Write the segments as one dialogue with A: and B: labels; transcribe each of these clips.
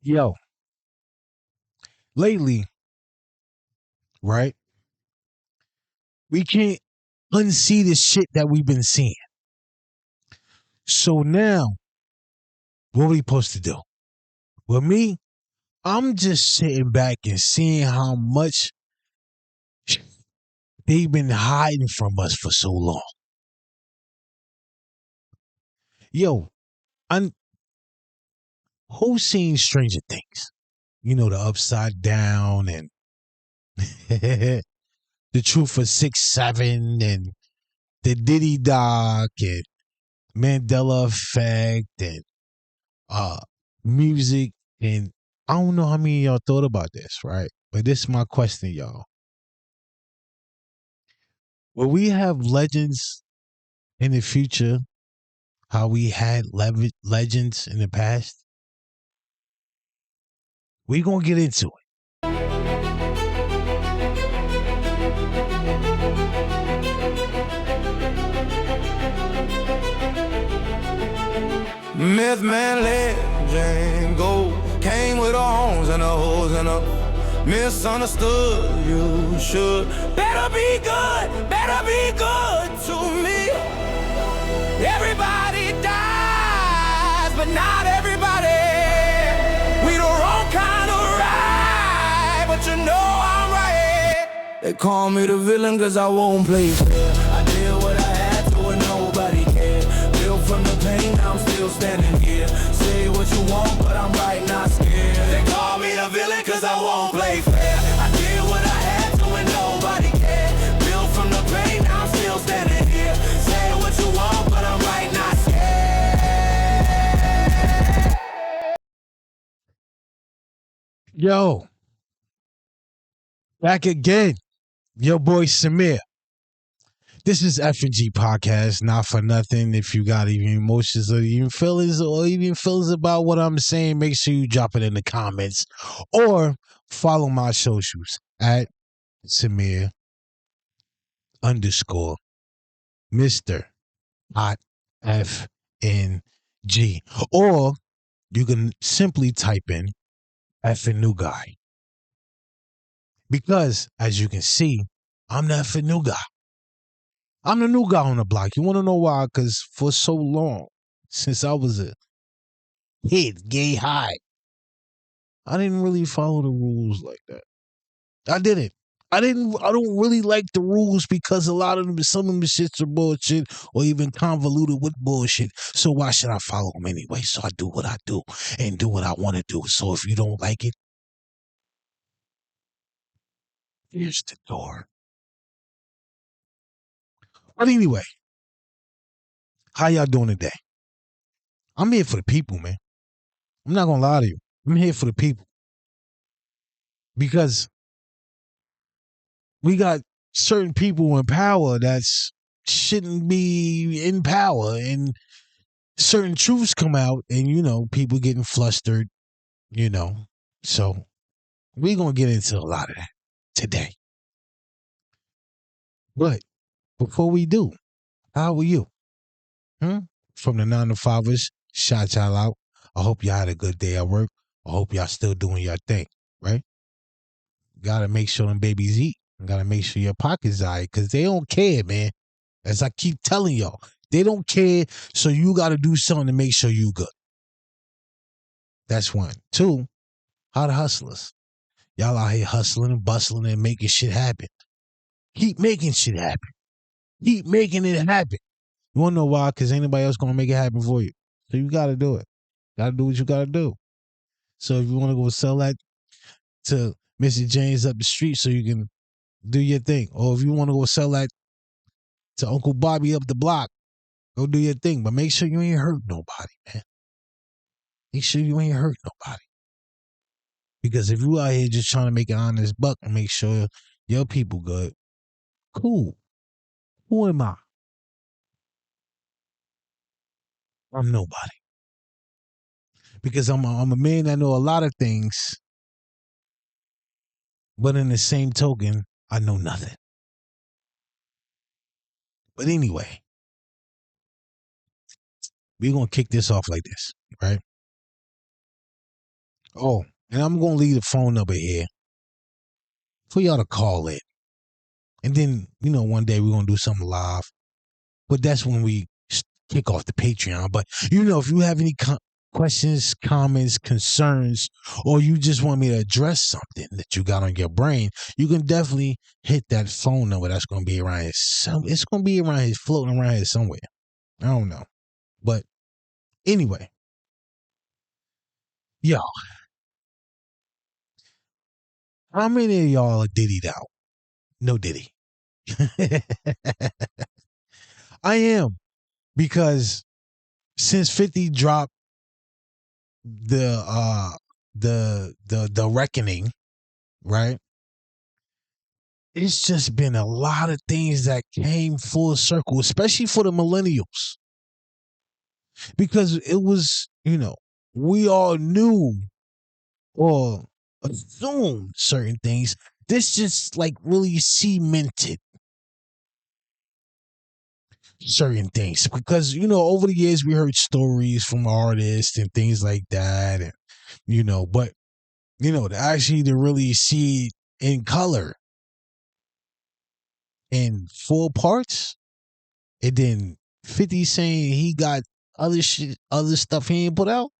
A: Yo, lately, right? We can't unsee the shit that we've been seeing. So now, what are we supposed to do? Well, me, I'm just sitting back and seeing how much they've been hiding from us for so long. Yo, who's seen Stranger Things? You know, the Upside Down and the Truth for 6-7 and the Diddy doc and Mandela Effect and uh music. And I don't know how many of y'all thought about this, right? But this is my question, y'all. Will we have legends in the future how we had legends in the past? We gonna get into it.
B: Myth man legend gold came with arms and a hose and a misunderstood. You should better be good to me. Everybody dies, but not everybody. We the wrong kind of ride, but you know I'm right. They call me the villain cause I won't play fair. I did what I had to and nobody cared. Built from the pain, I'm still standing here. Say what you want, but I'm right, not scared. They call me the villain cause I won't play fair. I did what I had to and nobody cared. Built from the pain, I'm still standing here. Say what you want, but I'm right, not scared.
A: Yo, back again. Your boy Samir. This is F&G Podcast, not for nothing. If you got even emotions or even feelings about what I'm saying, make sure you drop it in the comments or follow my socials at Samir _ Mr. Hot FNG. Or you can simply type in Fkin New Guy. Because, as you can see, I'm the Fkin New Guy. I'm the new guy on the block. You want to know why? Because for so long, since I was a kid, gay high, I didn't really follow the rules like that. I didn't. I don't really like the rules because a lot of them, some of them shits are bullshit or even convoluted with bullshit. So why should I follow them anyway? So I do what I do and do what I want to do. So if you don't like it, here's the door. But anyway, how y'all doing today? I'm here for the people, man. I'm not going to lie to you. I'm here for the people. Because we got certain people in power that shouldn't be in power, and certain truths come out, and people getting flustered, So we're gonna get into a lot of that today. But before we do, how are you? From the 9 to 5ers, shout y'all out. I hope y'all had a good day at work. I hope y'all still doing your thing, right? Gotta make sure them babies eat. Gotta make sure your pockets are right, because they don't care, man. As I keep telling y'all, they don't care, so you got to do something to make sure you good. That's one. Two, how the hustlers. Y'all out here hustling and bustling and making shit happen. Keep making shit happen. Keep making it happen. You want to know why? Because ain't nobody else going to make it happen for you. So you got to do it. Got to do what you got to do. So if you want to go sell that to Mr. James up the street so you can do your thing. Or if you want to go sell that to Uncle Bobby up the block, go do your thing. But make sure you ain't hurt nobody, man. Make sure you ain't hurt nobody. Because if you out here just trying to make an honest buck and make sure your people good, cool. Who am I? I'm nobody. Because I'm a man that know a lot of things, but in the same token, I know nothing. But anyway, we're going to kick this off like this, right? Oh, and I'm gonna leave the phone number here for y'all to call it. And then, one day we're gonna do something live. But that's when we kick off the Patreon. But if you have any questions, comments, concerns, or you just want me to address something that you got on your brain, you can definitely hit that phone number. That's gonna be around here. It's gonna be around here, floating around here somewhere. I don't know. But anyway, yo, how many of y'all are Diddy'd out? No Diddy. I am, because since 50 dropped the reckoning, right? It's just been a lot of things that came full circle, especially for the millennials. Because it was, we all knew or assumed certain things. This just really cemented certain things, because over the years we heard stories from artists and things like that, and but to really see it in color in full parts, and then 50 saying he got other stuff he ain't put out.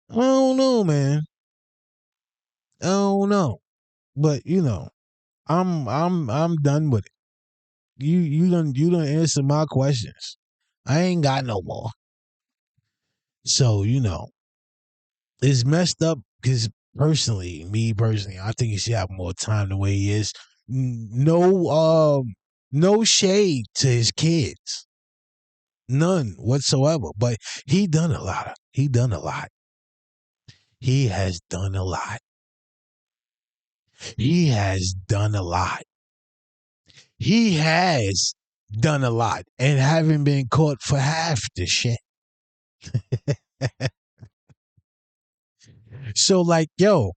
A: I don't know, man. I don't know, but I'm done with it. You done answer my questions. I ain't got no more. So it's messed up, because me personally, I think he should have more time the way he is. No shade to his kids. None whatsoever. But he done a lot. He done a lot. He has done a lot. He has done a lot. He has done a lot and haven't been caught for half the shit. So yo,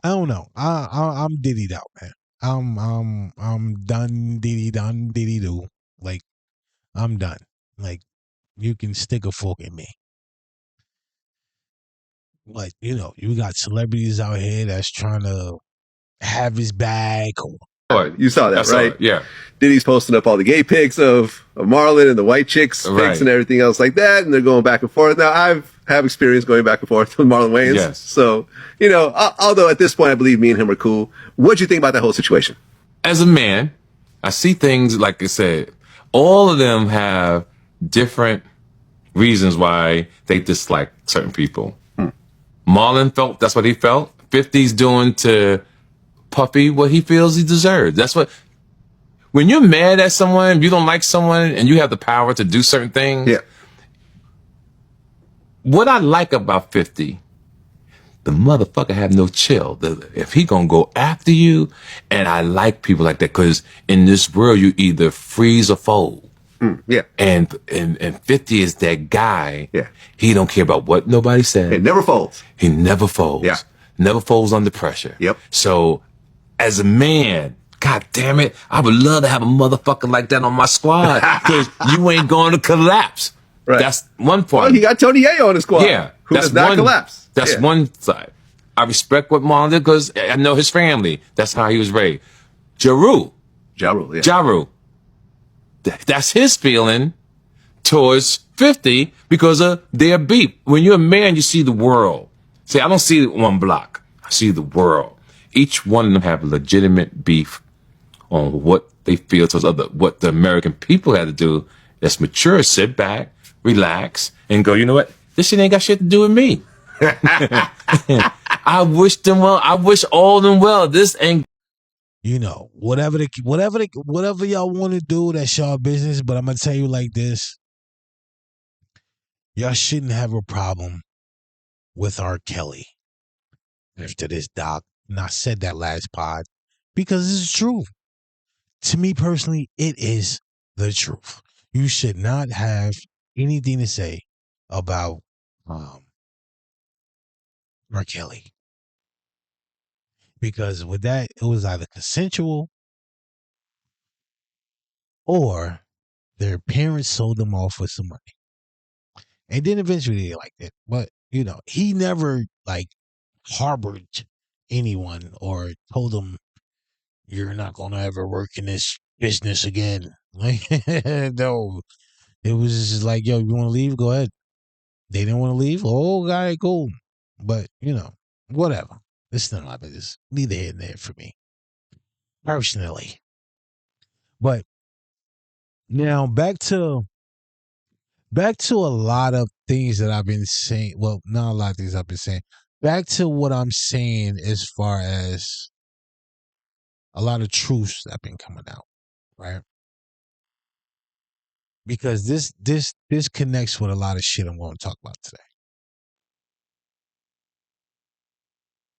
A: I don't know. I'm Diddy'd out, man. I'm done Diddy do. I'm done. You can stick a fork in me. You got celebrities out here that's trying to have his bag.
C: You saw that, right?
D: Yeah.
C: Diddy's posting up all the gay pics of Marlon and the white chicks pics and everything else like that, and they're going back and forth. Now, have experience going back and forth with Marlon Wayans.
D: Yes.
C: So, although at this point I believe me and him are cool, what'd you think about that whole situation?
D: As a man, I see things, like I said, all of them have different reasons why they dislike certain people. Marlon felt that's what he felt. 50's doing to Puffy what he feels he deserves. That's what, when you're mad at someone, you don't like someone, and you have the power to do certain things.
C: Yeah.
D: What I like about 50, the motherfucker have no chill. If he gonna go after you, and I like people like that, because in this world you either freeze or fold.
C: Yeah.
D: And 50 is that guy.
C: Yeah.
D: He don't care about what nobody said.
C: It never folds.
D: He never folds.
C: Yeah.
D: Never folds under pressure.
C: Yep.
D: So, as a man, God damn it, I would love to have a motherfucker like that on my squad, because you ain't going to collapse.
C: Right.
D: That's one part.
C: Well, he got Tony Yayo on his squad.
D: Yeah.
C: Who does not collapse.
D: That's one side. I respect what Marlon did, because I know his family. That's how he was raised. Ja Rule. That's his feeling towards 50 because of their beef. When you're a man, you see the world. See, I don't see one block. I see the world. Each one of them have legitimate beef on what they feel towards what the American people had to do. That's mature, sit back, relax, and go, you know what? This shit ain't got shit to do with me. I wish them well. I wish all of them well. This ain't.
A: Whatever y'all want to do, that's y'all business. But I'm gonna tell you like this: y'all shouldn't have a problem with R. Kelly after this doc. And I said that last pod because it's true. To me personally, it is the truth. You should not have anything to say about R. Kelly. Because with that, it was either consensual or their parents sold them off for some money. And then eventually they liked it. But, he never harbored anyone or told them you're not gonna ever work in this business again. Like, no, it was just like, yo, you want to leave? Go ahead. They didn't want to leave. Oh, guy, cool. But whatever. It's none of my business. Neither here nor there for me personally. But now back to a lot of things that I've been saying. Well, not a lot of things I've been saying. Back to what I'm saying as far as a lot of truths that have been coming out, right? Because this connects with a lot of shit I'm going to talk about today.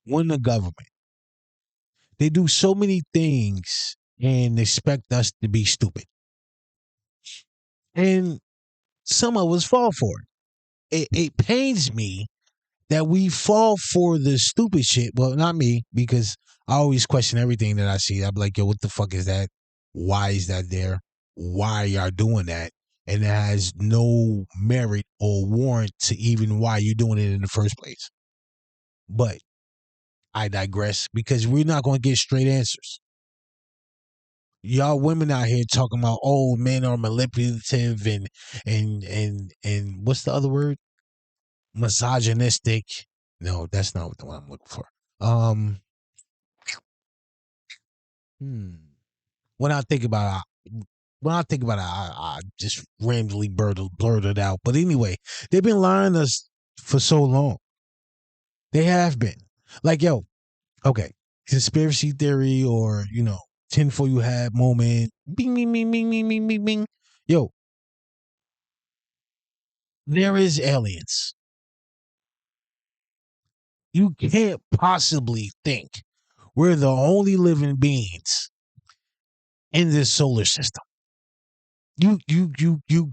A: When the government, they do so many things and expect us to be stupid. And some of us fall for it. It pains me that we fall for the stupid shit. Well, not me, because I always question everything that I see. I'm like, yo, what the fuck is that? Why is that there? Why y'all doing that? And it has no merit or warrant to even why you're doing it in the first place. But I digress, because we're not going to get straight answers. Y'all women out here talking about, oh, men are manipulative and what's the other word? Misogynistic. No, that's not the one I'm looking for. When I think about it, I just randomly blurted out. But anyway, they've been lying to us for so long. They have been. Like, yo, okay, conspiracy theory or, tinfoil you had moment. Bing, bing, bing, bing, bing, bing, bing, bing. Yo, there is aliens. You can't possibly think we're the only living beings in this solar system. You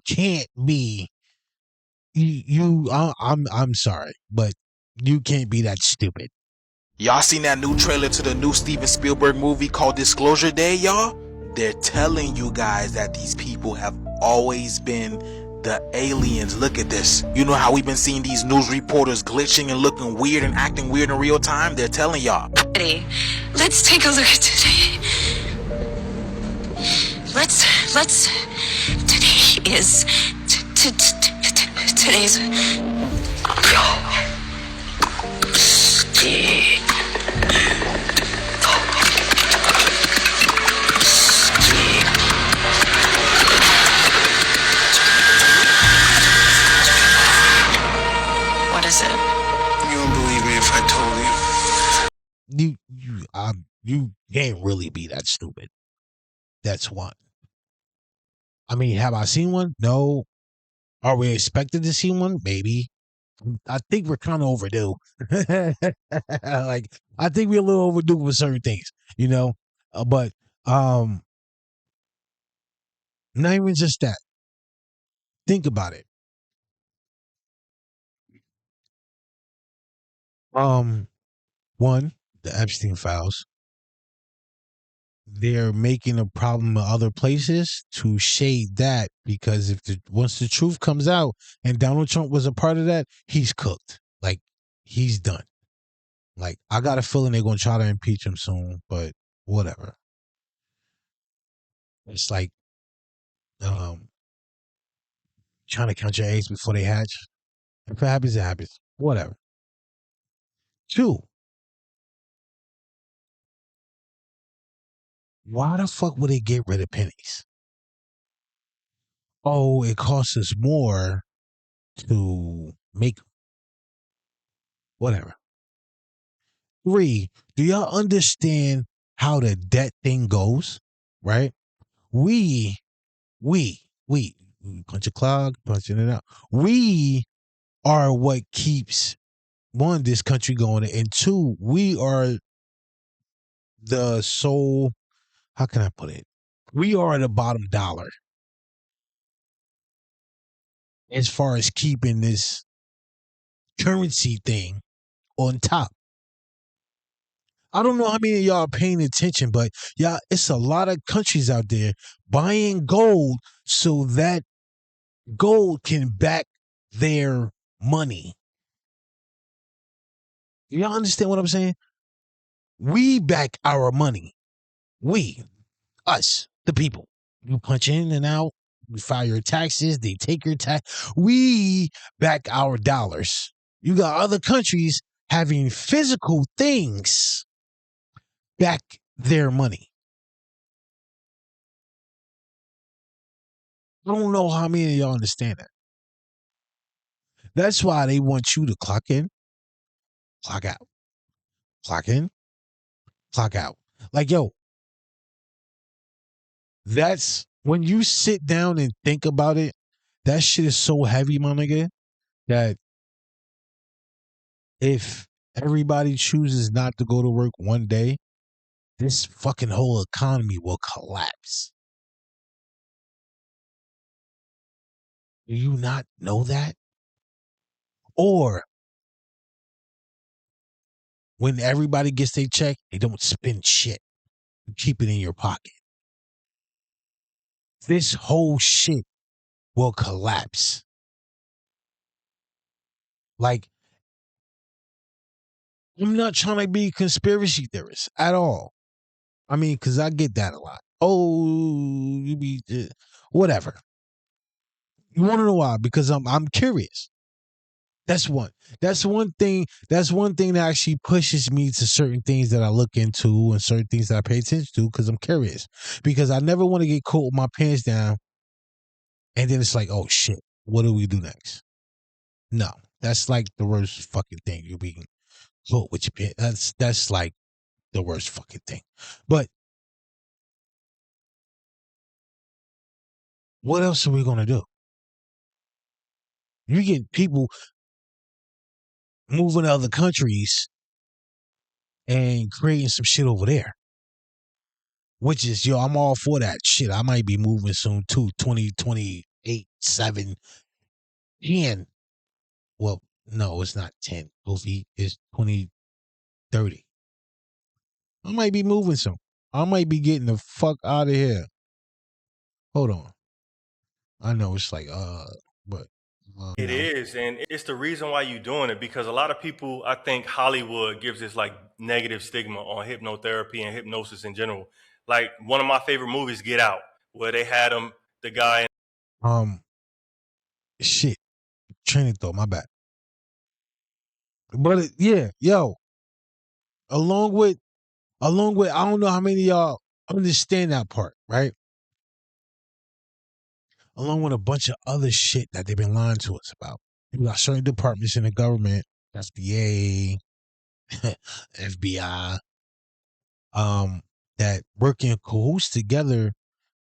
A: can't be. I'm sorry, but you can't be that stupid.
E: Y'all seen that new trailer to the new Steven Spielberg movie called Disclosure Day, y'all? They're telling you guys that these people have always been the aliens. Look at this. You know how we've been seeing these news reporters glitching and looking weird and acting weird in real time? They're telling y'all.
F: Let's take a look at today. Today is today's. What is it?
E: You don't believe me if I told you.
A: You can't really be that stupid. That's one. I mean, have I seen one? No. Are we expected to see one? Maybe. I think we're kind of overdue. Like, I think we're a little overdue with certain things, but not even just that. Think about it. One, the Epstein files. They're making a problem in other places to shade that, because once the truth comes out and Donald Trump was a part of that, he's cooked. Like, he's done. Like, I got a feeling they're going to try to impeach him soon, but whatever. It's like trying to count your eggs before they hatch. If it happens, it happens. Whatever. Two, why the fuck would they get rid of pennies? Oh, it costs us more to make them. Whatever. Three, do y'all understand how the debt thing goes? Right? We punch a clock, punching it out. We are what keeps, one, this country going, and two, we are the sole, how can I put it? We are the bottom dollar as far as keeping this currency thing on top. I don't know how many of y'all are paying attention, but y'all, it's a lot of countries out there buying gold so that gold can back their money. Y'all understand what I'm saying? We back our money. We, us, the people. You punch in and out. You file your taxes. They take your tax. We back our dollars. You got other countries having physical things back their money. I don't know how many of y'all understand that. That's why they want you to clock in, clock out, clock in, clock out. Like, yo, that's when you sit down and think about it, that shit is so heavy, my nigga, that if everybody chooses not to go to work one day, this fucking whole economy will collapse. Do you not know that? Or when everybody gets their check, they don't spend shit. You keep it in your pocket. This whole shit will collapse. Like, I'm not trying to be a conspiracy theorist at all. I mean, because I get that a lot. Oh, you be whatever. You want to know why? Because I'm curious. That's one. That's one thing. That's one thing that actually pushes me to certain things that I look into and certain things that I pay attention to because I'm curious. Because I never want to get caught with my pants down, and then it's like, oh shit, what do we do next? No, that's like the worst fucking thing. You be caught with your pants. That's like the worst fucking thing. But what else are we gonna do? You get people moving to other countries and creating some shit over there. Which is, yo, I'm all for that shit. I might be moving soon too. 2028, 7, 10. Well, no, it's not 10. Goofy is 2030. I might be moving soon. I might be getting the fuck out of here. Hold on. I know it's like, but.
G: It is, and it's the reason why you're doing it, because a lot of people, I think Hollywood gives this like negative stigma on hypnotherapy and hypnosis in general. Like one of my favorite movies, Get Out, where they had the guy.
A: Shit, train of thought, my bad. But yeah, yo, along with, I don't know how many of y'all understand that part, right? Along with a bunch of other shit that they've been lying to us about. You got certain departments in the government, SBA, FBI, that work in cahoots together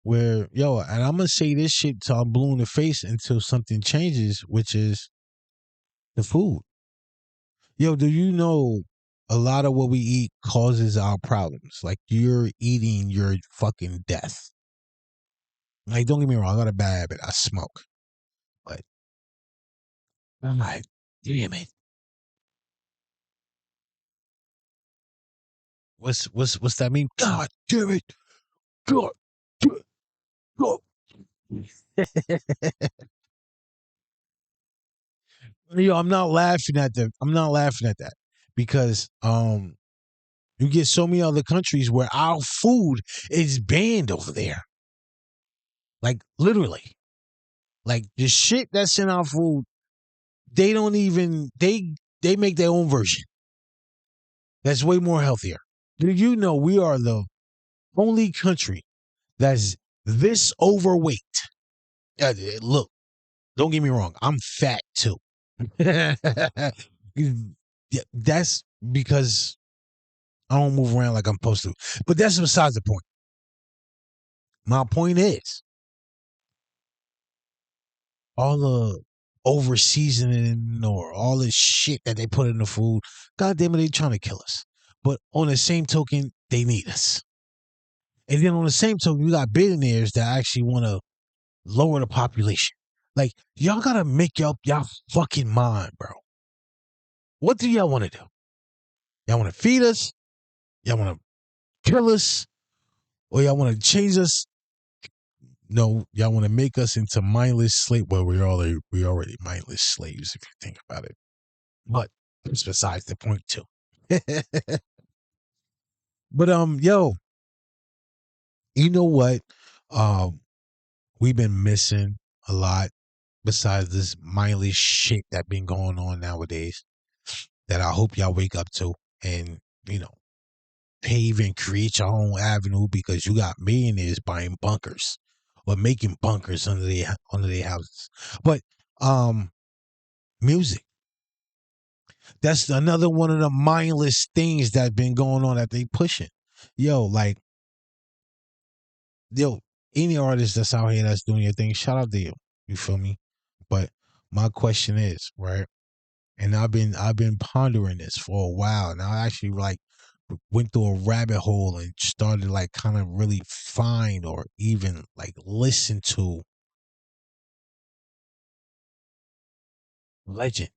A: where, yo, and I'm going to say this shit till I'm blue in the face until something changes, which is the food. Yo, do you know a lot of what we eat causes our problems? Like, you're eating your fucking death. Like, don't get me wrong, I got a bad habit. I smoke. But I'm like, damn it. What's that mean? God damn it. God damn it. God. Yo, I'm not laughing at that because you get so many other countries where our food is banned over there. Like, literally. Like, the shit that's in our food, they don't even, they make their own version. That's way more healthier. Do you know we are the only country that's this overweight? Look, don't get me wrong. I'm fat too. That's because I don't move around like I'm supposed to. But that's besides the point. My point is, all the over seasoning or all this shit that they put in the food, God damn it, they trying to kill us. But on the same token, they need us. And then on the same token, you got billionaires that actually want to lower the population. Like, y'all got to make up y'all fucking mind, bro. What do y'all want to do? Y'all want to feed us? Y'all want to kill us? Or y'all want to change us? No, y'all want to make us into mindless slaves. Well, we already mindless slaves if you think about it. But it's besides the point too. But yo, you know what? Um, we've been missing a lot besides this mindless shit that been going on nowadays. That I hope y'all wake up to, and pave and create your own avenue, because you got millionaires buying bunkers or making bunkers under their houses. But music. That's another one of the mindless things that been going on that they pushing. Yo, any artist that's out here that's doing your thing, shout out to you. You feel me? But my question is, right? And I've been pondering this for a while. Now I actually went through a rabbit hole and started kind of really find or even listen to legend.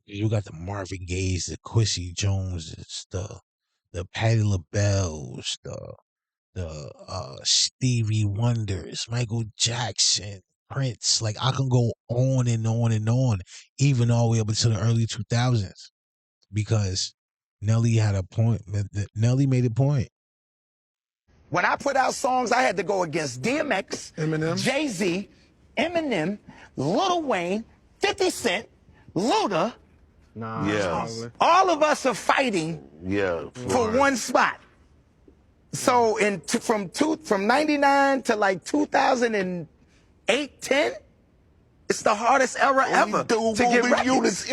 A: You got the Marvin Gaye's, the Quincy Joneses, the Patti LaBelle's, the Stevie Wonders, Michael Jackson, Prince. I can go on and on and on, even all the way up until the early 2000s, because Nelly had a point. Nelly made a point.
H: When I put out songs, I had to go against DMX,
B: Eminem,
H: Jay-Z, Eminem, Lil Wayne, 50 Cent, Luda.
B: yeah,
H: All of us are fighting for one spot. So from 99 to 2008, 10, it's the hardest era ever to get records.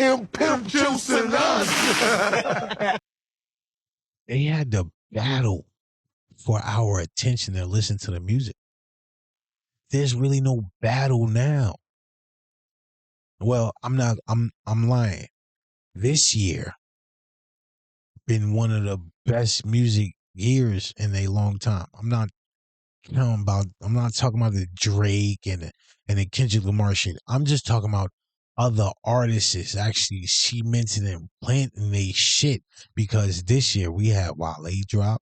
A: They had to battle for our attention and listen to the music. There's really no battle now. Well, I'm lying. This year been one of the best music years in a long time. I'm not talking about the Drake and the Kendrick Lamar shit. I'm just talking about other artists actually cementing and planting their shit, because this year we had Wale drop.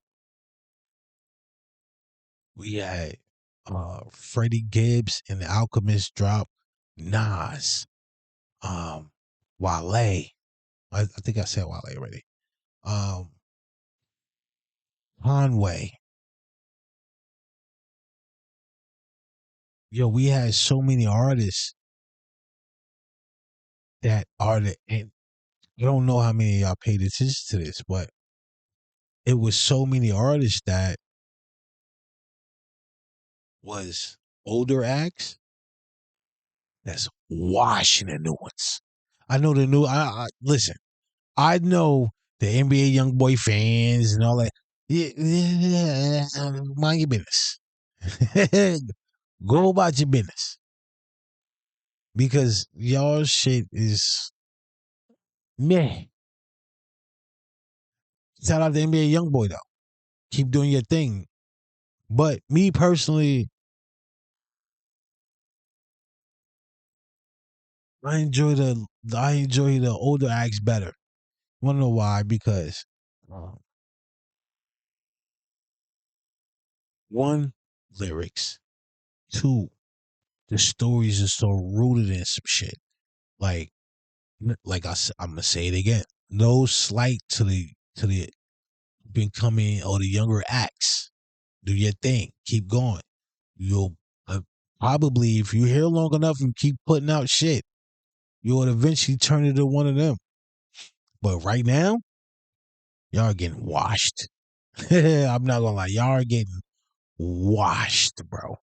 A: We had Freddie Gibbs and the Alchemist drop. Nas, Wale. I think I said Wale already. Conway. Yo, we had so many artists that and I don't know how many of y'all paid attention to this, but it was so many artists that was older acts that's washing the new ones. I know the new. Listen. I know the NBA YoungBoy fans and all that. Yeah, mind your business. Go about your business, because y'all shit is meh. Shout out to NBA YoungBoy though. Keep doing your thing. But me personally, I enjoy the older acts better. Wanna know why? Because one, lyrics. Two, the stories are so rooted in some shit. I'm gonna say it again. No slight to the becoming or the younger acts. Do your thing. Keep going. You'll probably, if you're here long enough and keep putting out shit, you'll eventually turn into one of them. But right now, y'all are getting washed. I'm not gonna lie, y'all are getting washed, bro.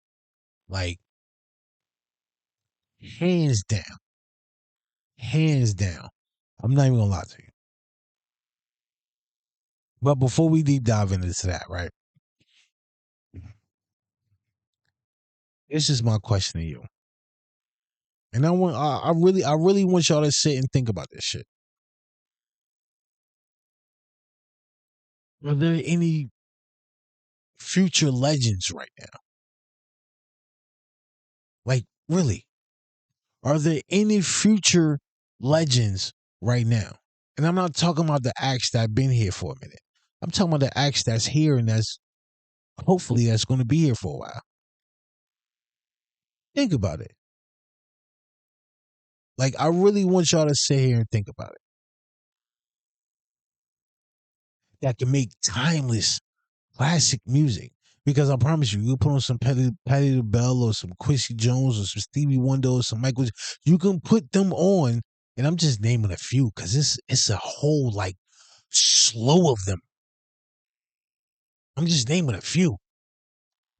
A: Hands down. Hands down. I'm not even gonna lie to you. But before we deep dive into that, right? This is my question to you. And I really want y'all to sit and think about this shit. Are there any future legends right now? Really? Are there any future legends right now? And I'm not talking about the acts that have been here for a minute. I'm talking about the acts that's here and that's hopefully that's going to be here for a while. Think about it. I really want y'all to sit here and think about it. that can make timeless classic music. Because I promise you, you put on some Patti LaBelle or some Quincy Jones or some Stevie Wonder or some Michael, you can put them on, and I'm just naming a few because it's a whole like slow of them. I'm just naming a few.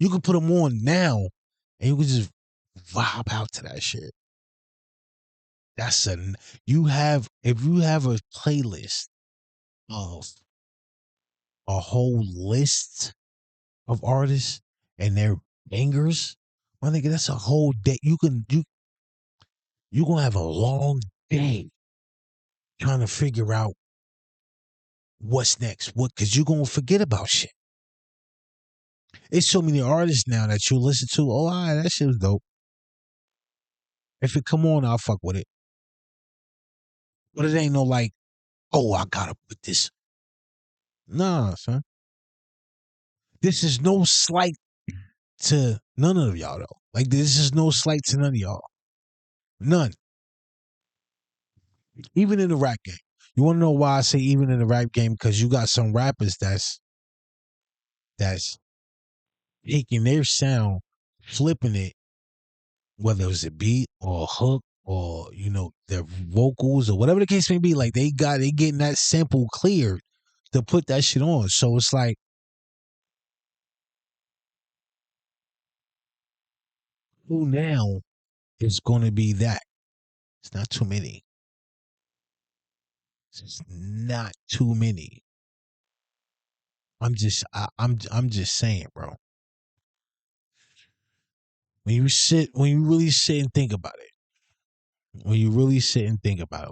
A: You can put them on now, and you can just vibe out to that shit. That's if you have a playlist of a whole list of artists and their bangers, my nigga, that's a whole day. You gonna have a long day trying to figure out what's next. Because you're gonna forget about shit. It's so many artists now that you listen to. Oh, all right, that shit was dope. If it come on, I'll fuck with it. But it ain't no like, oh, I gotta put this. Nah, son. This is no slight to none of y'all though. Like this is no slight to none of y'all. None. Even in the rap game. You wanna know why I say even in the rap game? Because you got some rappers that's taking their sound, flipping it, whether it was a beat or a hook or, you know, their vocals or whatever the case may be, like they getting that sample cleared to put that shit on. So it's like, who now is gonna be that? It's not too many. It's not too many. I'm just saying, bro. When you really sit and think about it,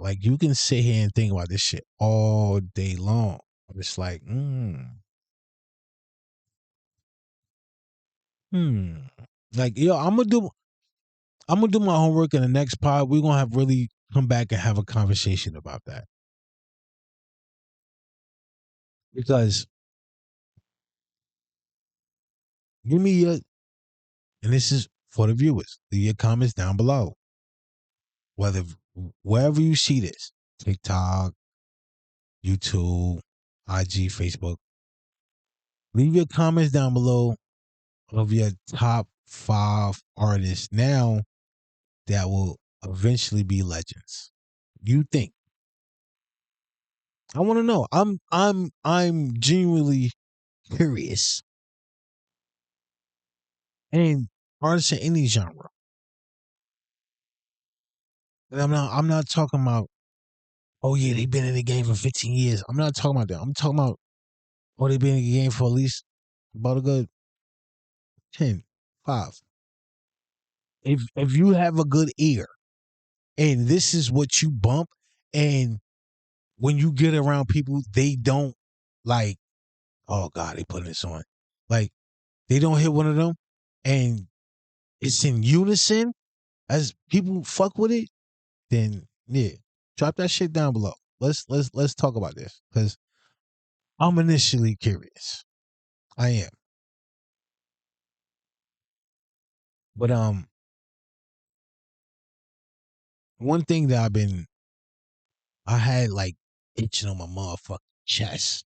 A: like you can sit here and think about this shit all day long. It's like, like, yo, I'm gonna do my homework in the next pod. We're gonna have really come back and have a conversation about that. Because give me your, and this is for the viewers, leave your comments down below. Wherever you see this, TikTok, YouTube, IG, Facebook, leave your comments down below of your top 5 artists now that will eventually be legends. You think? I want to know. I'm genuinely curious. And artists in any genre. And I'm not talking about, oh yeah, they've been in the game for 15 years. I'm not talking about that. I'm talking about, oh, they've been in the game for at least about a good 10, 5. If you have a good ear and this is what you bump, and when you get around people, they don't like, oh God, they putting this on. Like, they don't hit one of them and it's in unison as people fuck with it, then yeah, drop that shit down below. Let's talk about this because I'm initially curious. I am. But one thing that I had like itching on my motherfucking chest.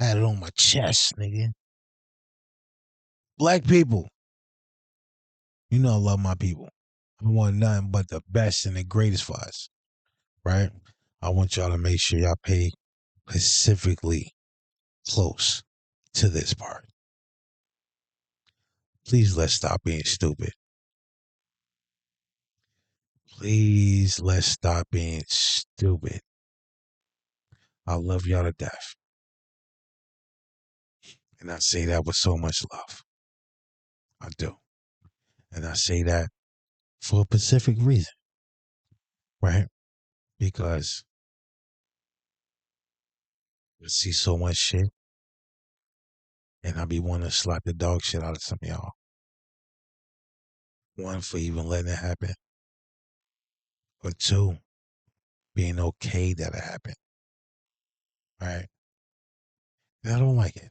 A: I had it on my chest, nigga. Black people. You know I love my people. I want nothing but the best and the greatest for us. Right? I want y'all to make sure y'all pay specifically close to this part. Please let's stop being stupid. Please let's stop being stupid. I love y'all to death. And I say that with so much love. I do. And I say that for a specific reason. Right? Because I see so much shit. And I be wanting to slap the dog shit out of some of y'all. One, for even letting it happen. But two, being okay that it happened. Right? And I don't like it.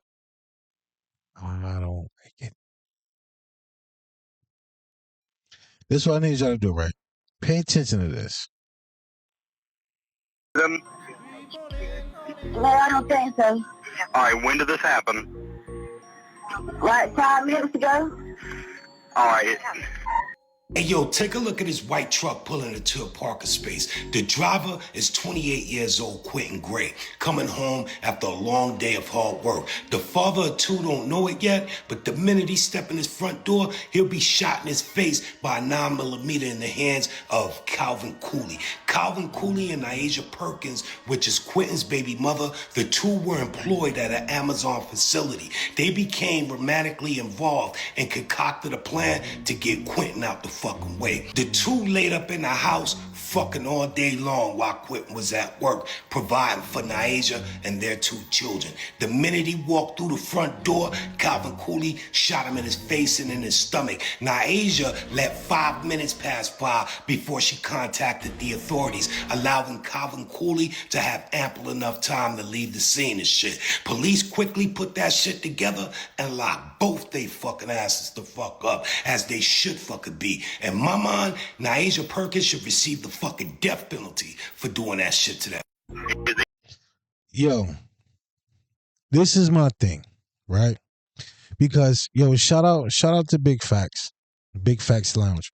A: I don't like it. This is what I need y'all to do, right? Pay attention to this.
I: No, I don't think so.
J: All right, when did this happen?
I: Like 5 minutes ago.
J: All right.
K: Hey, yo, take a look at this white truck pulling into a parking space. The driver is 28 years old, Quentin Gray, coming home after a long day of hard work. The father of two don't know it yet, but the minute he step in his front door, he'll be shot in his face by a 9mm in the hands of Calvin Cooley. Calvin Cooley and Nyasha Perkins, which is Quentin's baby mother, the two were employed at an Amazon facility. They became romantically involved and concocted a plan to get Quentin out the fucking way. The two laid up in the house fucking all day long while Quentin was at work, providing for Nyasha and their two children. The minute he walked through the front door, Calvin Cooley shot him in his face and in his stomach. Nyasha let 5 minutes pass by before she contacted the authorities, allowing Calvin Cooley to have ample enough time to leave the scene and shit. Police quickly put that shit together and locked both they fucking asses the fuck up, as they should fucking be. In my mind, Nyasha Perkins should receive the fucking death penalty for doing that shit to them.
A: Yo, this is my thing, right? Because yo, shout out to Big Facts Lounge.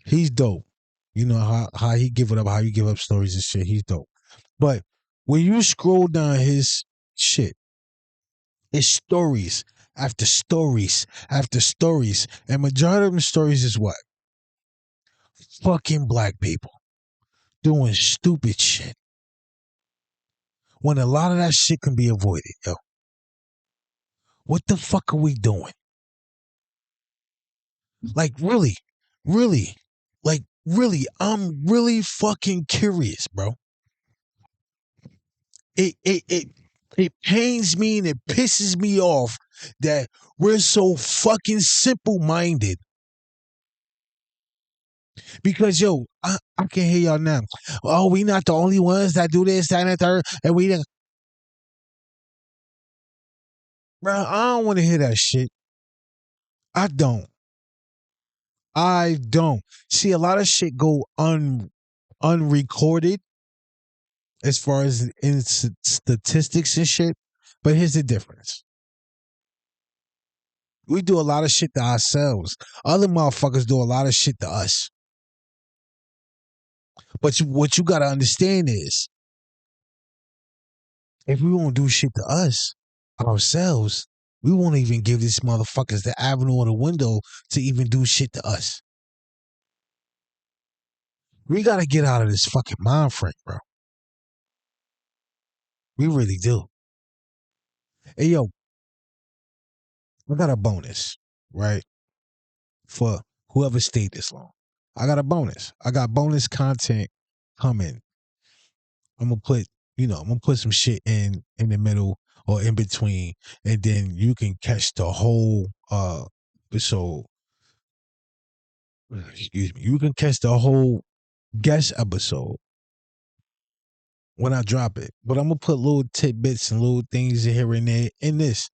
A: He's dope. You know how he give it up, how you give up stories and shit. He's dope. But when you scroll down his shit, it's stories after stories after stories, and majority of them stories is what? Fucking black people doing stupid shit. When a lot of that shit can be avoided, yo. What the fuck are we doing? Like, really, I'm really fucking curious, bro. It pains me and it pisses me off that we're so fucking simple-minded. Because, yo, I can hear y'all now. Oh, we not the only ones that do this, that, and the third, and we didn't. Bro, I don't want to hear that shit. I don't. See, a lot of shit go unrecorded as far as in statistics and shit. But here's the difference. We do a lot of shit to ourselves. Other motherfuckers do a lot of shit to us. But what you got to understand is, if we won't do shit to us, ourselves, we won't even give these motherfuckers the avenue or the window to even do shit to us. We got to get out of this fucking mind frame, bro. We really do. Hey, yo, I got a bonus, right? For whoever stayed this long. I got a bonus. I got bonus content coming. I'm gonna put some shit in the middle or in between, and then you can catch the whole episode. Excuse me. You can catch the whole guest episode when I drop it. But I'm gonna put little tidbits and little things here and there in this.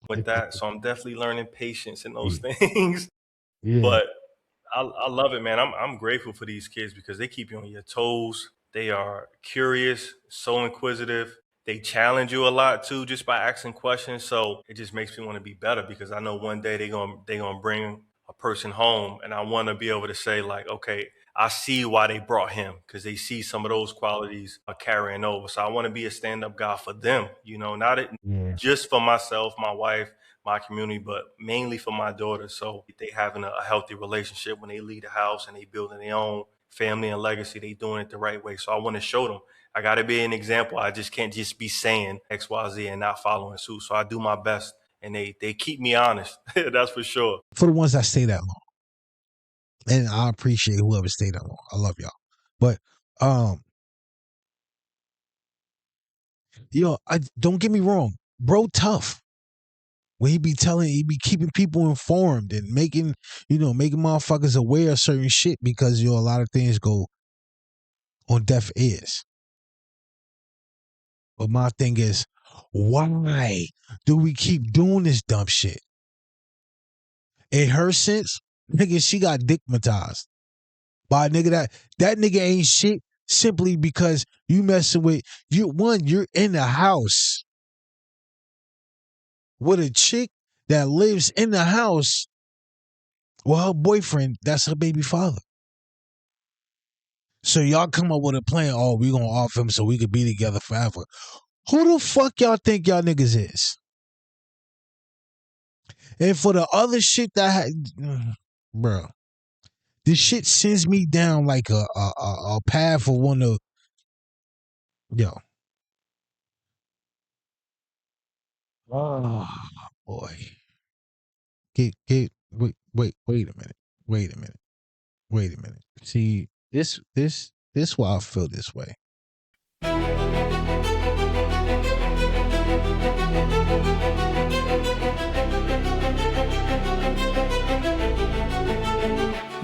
G: With that, so I'm definitely learning patience in those things.
A: Yeah.
G: But I love it, man. I'm grateful for these kids because they keep you on your toes. They are curious, so inquisitive. They challenge you a lot too, just by asking questions. So it just makes me want to be better because I know one day they're gonna bring a person home, and I want to be able to say like, okay, I see why they brought him because they see some of those qualities are carrying over. So I want to be a stand-up guy for them, not just for myself, my wife, my community, but mainly for my daughter. So they having a healthy relationship when they leave the house and they building their own family and legacy, they doing it the right way. So I want to show them. I got to be an example. I just can't just be saying X, Y, Z and not following suit. So I do my best and they keep me honest. That's for sure.
A: For the ones that stay that long. And I appreciate whoever stayed that long. I love y'all. But don't get me wrong. Bro tough. When he be keeping people informed and making motherfuckers aware of certain shit because a lot of things go on deaf ears. But my thing is, why do we keep doing this dumb shit? In her sense, nigga, she got dickmatized by a nigga that nigga ain't shit, simply because you messing with you're in the house with a chick that lives in the house with her boyfriend. That's her baby father. So y'all come up with a plan. Oh, we gonna off him so we could be together forever. Who the fuck y'all think y'all niggas is? And for the other shit bro, this shit sends me down like a path of one of, yo. Oh boy. Wait a minute. See, this why I feel this way.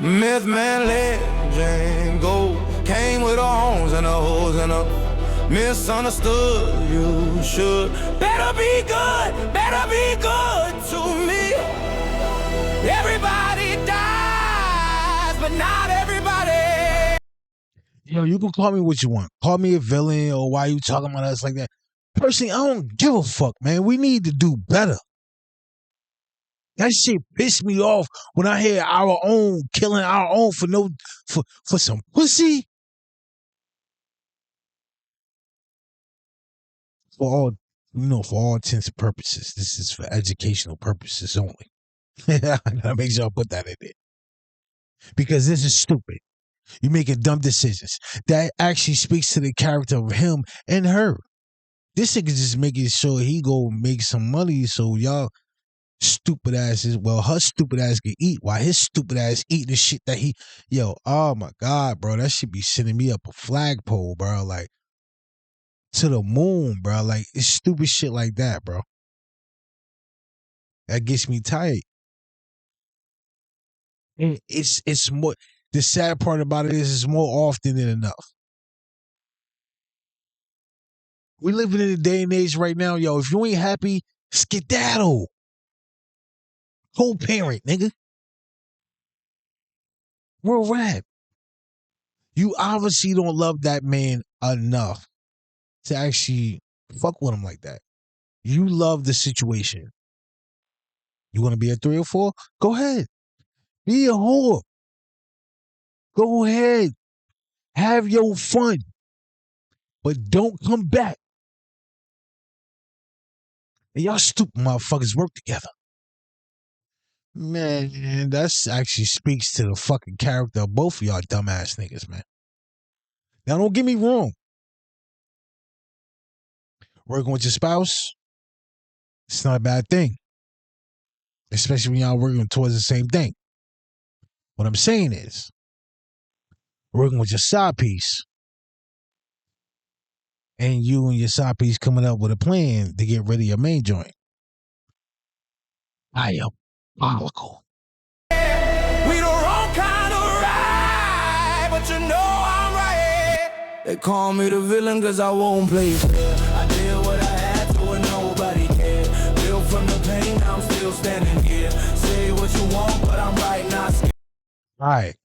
B: Myth man legend gold came with the horns and the hoes and the misunderstood. You should better be good to me. Everybody dies, but not everybody.
A: Yo, you can call me what you want. Call me a villain or why you talking about us like that. Personally, I don't give a fuck, man. We need to do better. That shit pissed me off when I hear our own killing our own for some pussy. For all intents and purposes, this is for educational purposes only. I gotta make sure I put that in there. Because this is stupid. You're making dumb decisions. That actually speaks to the character of him and her. This nigga just making sure he go make some money so y'all stupid asses, her stupid ass can eat while his stupid ass eat the shit that oh my God, bro, that should be sending me up a flagpole, bro, like to the moon, bro, like it's stupid shit like that, bro. That gets me tight. And it's more, the sad part about it is it's more often than enough. We living in a day and age right now, yo, if you ain't happy, skedaddle. Co-parent, nigga. Real rap. You obviously don't love that man enough to actually fuck with him like that. You love the situation. You want to be a 3 or 4? Go ahead. Be a whore. Go ahead. Have your fun. But don't come back. And y'all stupid motherfuckers work together. Man, that's actually speaks to the fucking character of both of y'all dumbass niggas, man. Now, don't get me wrong. Working with your spouse, it's not a bad thing. Especially when y'all working towards the same thing. What I'm saying is, working with your side piece, and you and your side piece coming up with a plan to get rid of your main joint. Diabolical.
B: We the wrong kind of ride, but you know I'm right. They call me the villain cause I won't play fair. I did what I had to and nobody cared. Built from the pain, I'm still standing here. Say what you want, but I'm right, not scared.
A: All right.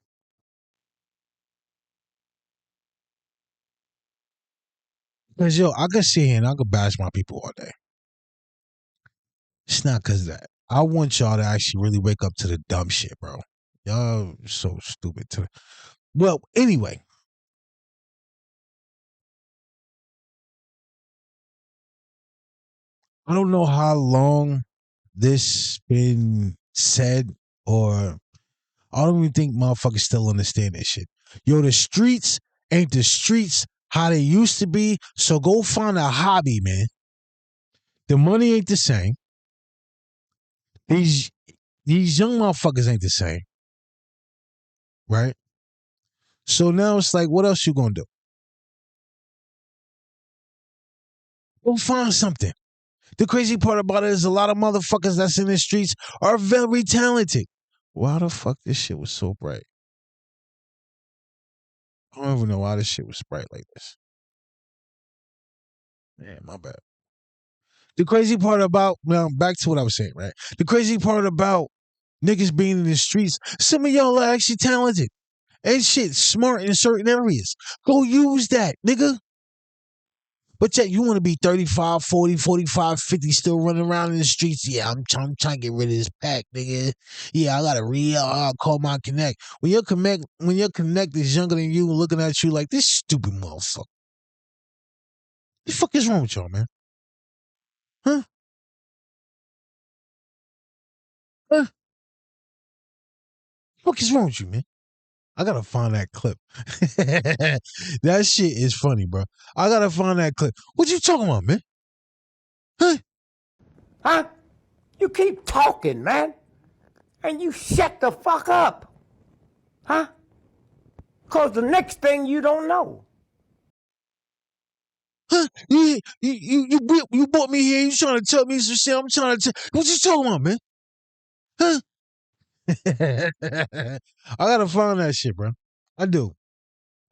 A: Because, I could sit here and I could bash my people all day. It's not because of that. I want y'all to actually really wake up to the dumb shit, bro. Y'all so stupid. Well, anyway. I don't know how long this been said, or I don't even think motherfuckers still understand this shit. Yo, the streets ain't the streets how they used to be, so go find a hobby, man. The money ain't the same. These young motherfuckers ain't the same. Right? So now it's like, what else you gonna do? Go find something. The crazy part about it is a lot of motherfuckers that's in the streets are very talented. Why the fuck this shit was so bright? I don't even know why this shit was bright like this. Man, my bad. The crazy part about, now back to what I was saying, right? The crazy part about niggas being in the streets, some of y'all are actually talented. And shit, smart in certain areas. Go use that, nigga. But yet you want to be 35, 40, 45, 50 still running around in the streets. Yeah, I'm trying to get rid of this pack, nigga. Yeah, I gotta call my connect. When your connect is younger than you, looking at you like this stupid motherfucker. What the fuck is wrong with y'all, man? Huh? Huh? What is wrong with you, man? I gotta find that clip. That shit is funny, bro. I gotta find that clip. What you talking about, man? Huh?
L: Huh? You keep talking, man. And you shut the fuck up. Huh? Cause the next thing you don't know.
A: Huh? You brought me here. You trying to tell me some shit? I'm trying to tell. What you talking about, man? Huh? I gotta find that shit, bro. I do.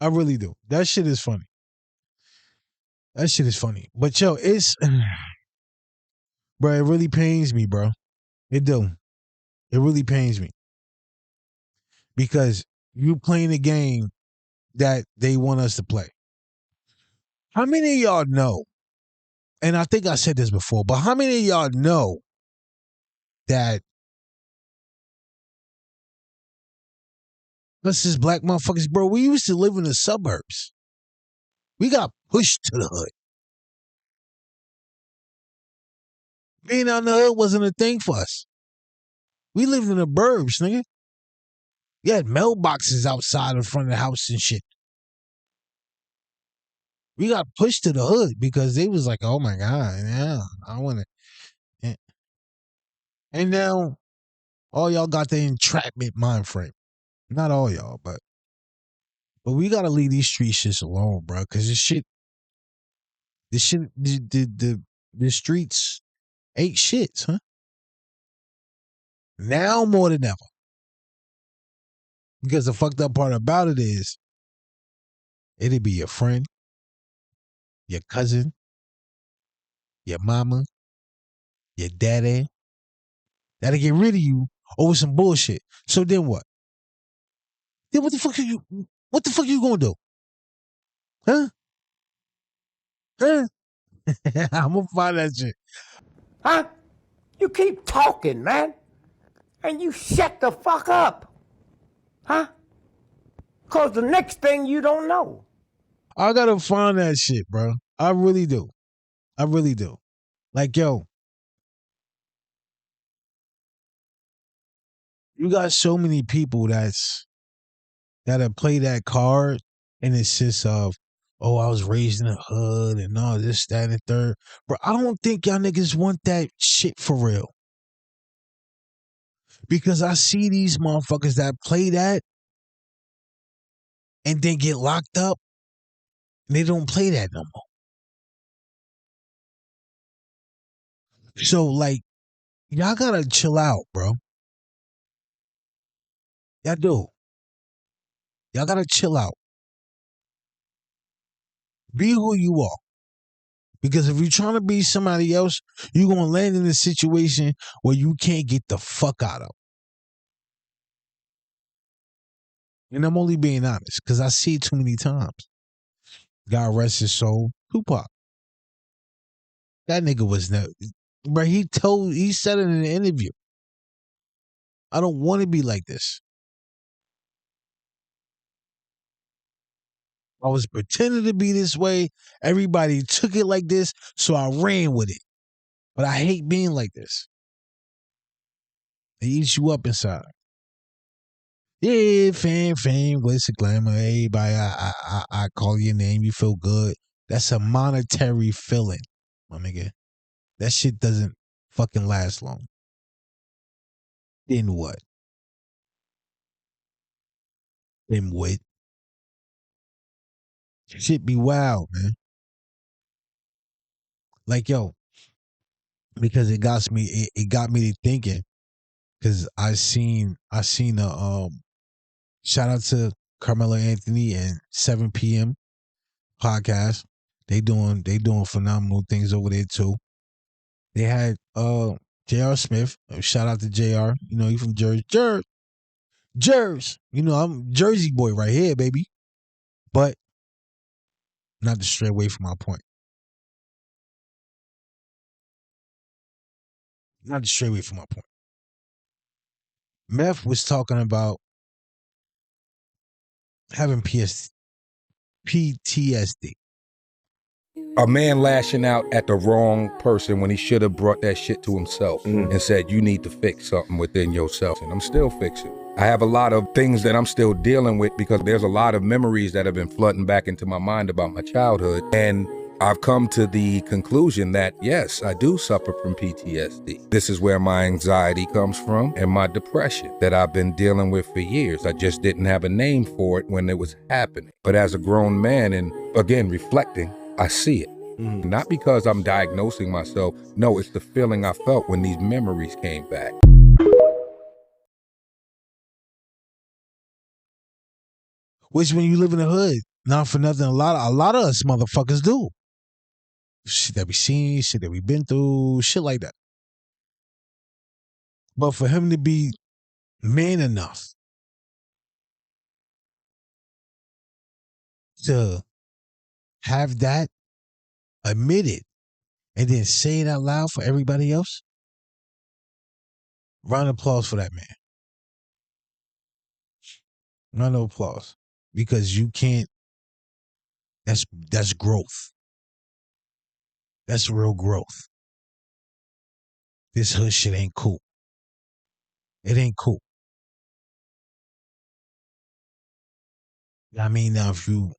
A: I really do. That shit is funny. That shit is funny. But yo, it's bro, it really pains me, bro. It do. It really pains me. Because you playing a game that they want us to play. How many of y'all know? And I think I said this before, but how many of y'all know that us as black motherfuckers, bro, we used to live in the suburbs. We got pushed to the hood. Being out in the hood wasn't a thing for us. We lived in the burbs, nigga. You had mailboxes outside in front of the house and shit. We got pushed to the hood because they was like, oh my God, yeah, I want to. And now all y'all got the entrapment mind frame. Not all y'all, but we gotta leave these street shits alone, bro. Because the streets ain't shits, huh? Now more than ever. Because the fucked up part about it is, it'd be your friend, your cousin, your mama, your daddy. That'll get rid of you over some bullshit. So then what? Then what the fuck are you gonna do? Huh? Huh? I'm gonna find that shit.
L: Huh? You keep talking, man. And you shut the fuck up. Huh? Cause the next thing you don't know.
A: I gotta find that shit, bro. I really do. I really do. Like, yo, you got so many people that'll play that card in the sense of, oh, I was raised in the hood and all this, that, and the third. Bro, I don't think y'all niggas want that shit for real. Because I see these motherfuckers that play that and then get locked up and they don't play that no more. So, like, y'all gotta chill out, bro. Y'all do. Y'all gotta chill out. Be who you are. Because if you're trying to be somebody else, you're going to land in a situation where you can't get the fuck out of. And I'm only being honest because I see it too many times. God rest his soul, Tupac. That nigga was never, bro, he said it in an interview. I don't want to be like this. I was pretending to be this way. Everybody took it like this, so I ran with it. But I hate being like this. It eats you up inside. Yeah, fame, what's the glamour? Everybody, I call your name, you feel good. That's a monetary feeling, my nigga. That shit doesn't fucking last long. Then what? Then what? Shit be wild, man. Like, yo, because it got me to thinking. Cause I seen a shout out to Carmelo Anthony and 7 p.m. podcast. They doing phenomenal things over there too. They had J.R. Smith. Shout out to J.R. You know, he from Jersey. Jersey. You know, I'm Jersey boy right here, baby. But not to stray away from my point. Not to stray away from my point. Meth was talking about having PTSD.
M: A man lashing out at the wrong person when he should have brought that shit to himself and said, you need to fix something within yourself. And I'm still fixing. I have a lot of things that I'm still dealing with because there's a lot of memories that have been flooding back into my mind about my childhood. And I've come to the conclusion that, yes, I do suffer from PTSD. This is where my anxiety comes from and my depression that I've been dealing with for years. I just didn't have a name for it when it was happening. But as a grown man and, again, reflecting, I see it. Not because I'm diagnosing myself. No, it's the feeling I felt when these memories came back.
A: Which when you live in the hood, not for nothing, a lot of us motherfuckers do. Shit that we seen, shit that we been through, shit like that. But for him to be man enough to have that, admit it, and then say it out loud for everybody else, round of applause for that man. Round of applause. Because you can't, that's growth. That's real growth. This hood shit ain't cool. It ain't cool. I mean, now if you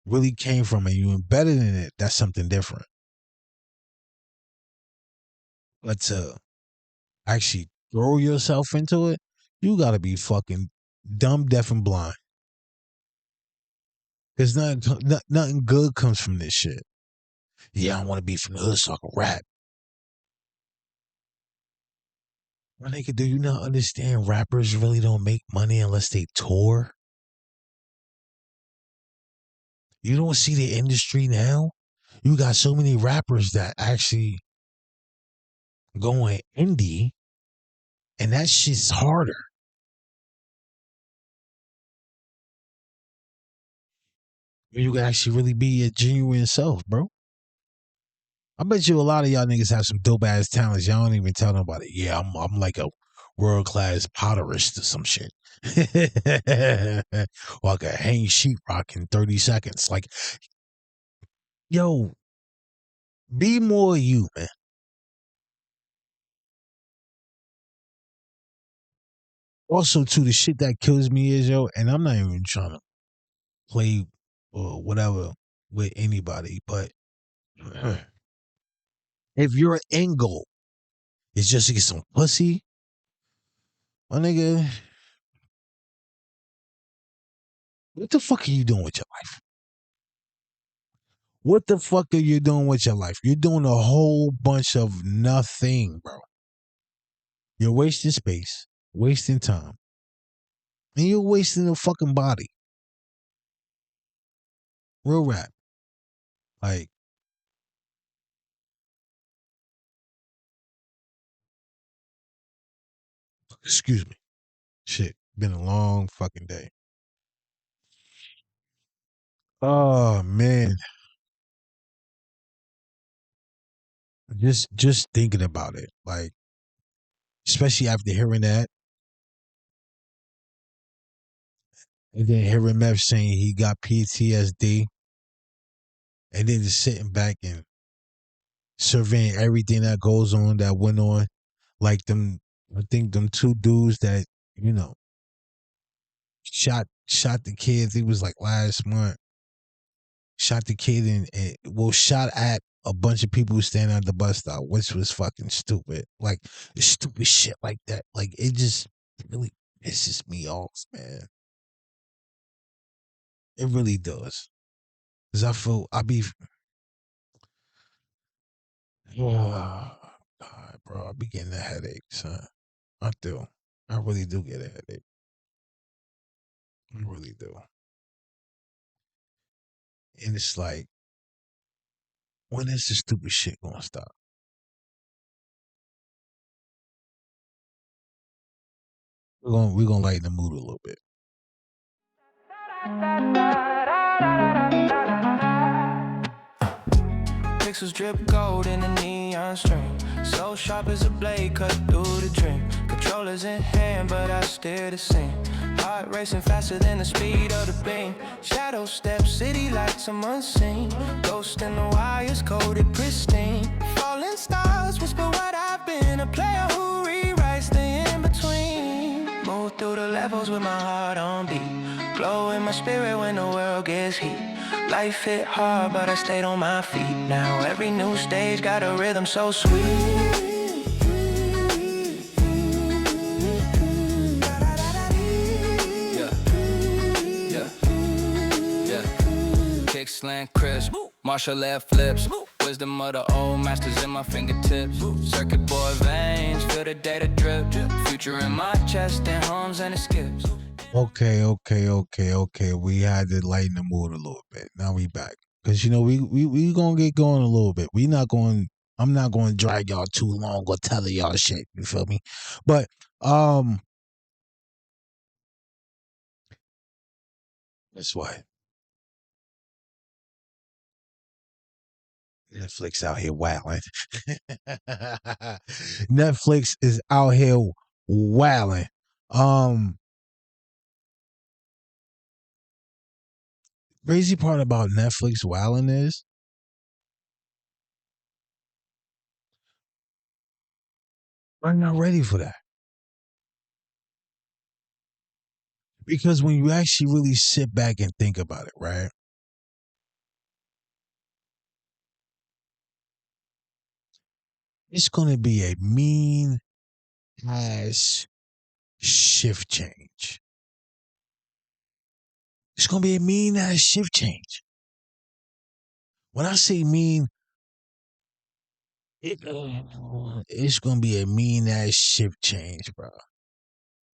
A: really came from it, you embedded in it, that's something different. But to actually throw yourself into it, you gotta be fucking dumb, deaf, and blind. Because nothing good comes from this shit. Yeah, I want to be from the hood so I can rap. My nigga, do you not understand rappers really don't make money unless they tour? You don't see the industry now? You got so many rappers that actually going indie, and that shit's harder. You can actually really be your genuine self, bro. I bet you a lot of y'all niggas have some dope ass talents. Y'all don't even tell nobody. Yeah, I'm like a world class potterist or some shit. Or I can hang sheetrock in 30 seconds. Like, yo, be more you, man. Also, too, the shit that kills me is, yo, and I'm not even trying to play or whatever with anybody, but if your end goal is just to get some pussy, my nigga, what the fuck are you doing with your life? What the fuck are you doing with your life? You're doing a whole bunch of nothing, bro. You're wasting space, wasting time, and you're wasting a fucking body. Real rap. Like, excuse me. Shit, been a long fucking day. Oh, man. Just thinking about it. Like, especially after hearing that. And then hearing Meth saying he got PTSD. And then just sitting back and surveying everything that goes on, that went on. Like them, I think them two dudes that, you know, shot the kids. It was like last month. Shot the kid and shot at a bunch of people who standing at the bus stop, which was fucking stupid. Like stupid shit like that. Like it just really pisses me off, man. It really does. Cause I feel oh God, bro, I be getting a headache, son. I do. I really do get a headache. I really do. And it's like, when is this stupid shit gonna stop? We're gonna lighten the mood a little bit.
B: Pixels drip gold in the neon stream. So sharp as a blade cut through the dream. Controllers in hand, but I steer the scene. Heart racing faster than the speed of the beam. Shadow step, city lights, I'm unseen. Ghost in the wires, coded pristine. Falling stars whisper what I've been. A player who rewrites the in-between. Move through the levels with my heart on beat. Glow in my spirit when the world gets heat. Life hit hard, but I stayed on my feet. Now every new stage got a rhythm so sweet. Kick slant crisp, martial left flips. Wisdom of the old masters in my fingertips. Circuit board veins, feel the data drip. Future in my chest and hums and it skips.
A: Okay. We had to lighten the mood a little bit. Now we back. Because, we going to get going a little bit. I'm not going to drag y'all too long or tell y'all shit. You feel me? But, guess what? Netflix out here wilding. Netflix is out here wilding. Crazy part about Netflix wilding is I'm not ready for that. Because when you actually really sit back and think about it, right? It's going to be a mean ass shift change. It's going to be a mean ass shift change. When I say mean, it's going to be a mean ass shift change, bro.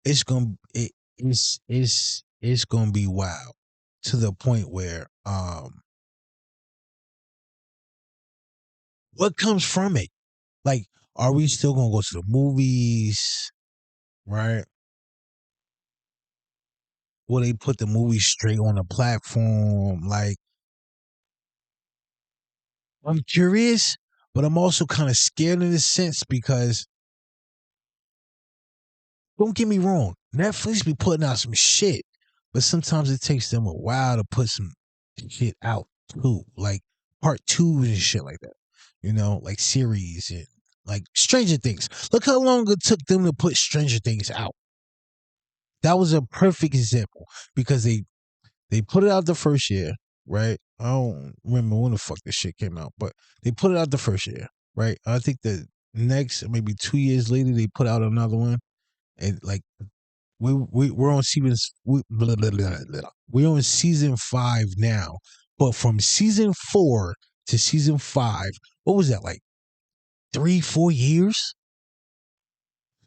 A: It's going to it's going to be wild to the point where what comes from it? Like, are we still going to go to the movies, right? Will they put the movie straight on the platform? Like, I'm curious, but I'm also kind of scared in a sense because, don't get me wrong, Netflix be putting out some shit, but sometimes it takes them a while to put some shit out too, like part 2s and shit like that. Like series and like Stranger Things. Look how long it took them to put Stranger Things out. That was a perfect example because they put it out the first year, right? I don't remember when the fuck this shit came out, but they put it out the first year, right? I think the next, maybe 2 years later, they put out another one, and like we're on we're on season 5 now, but from season 4 to season 5, what was that, like 3-4 years?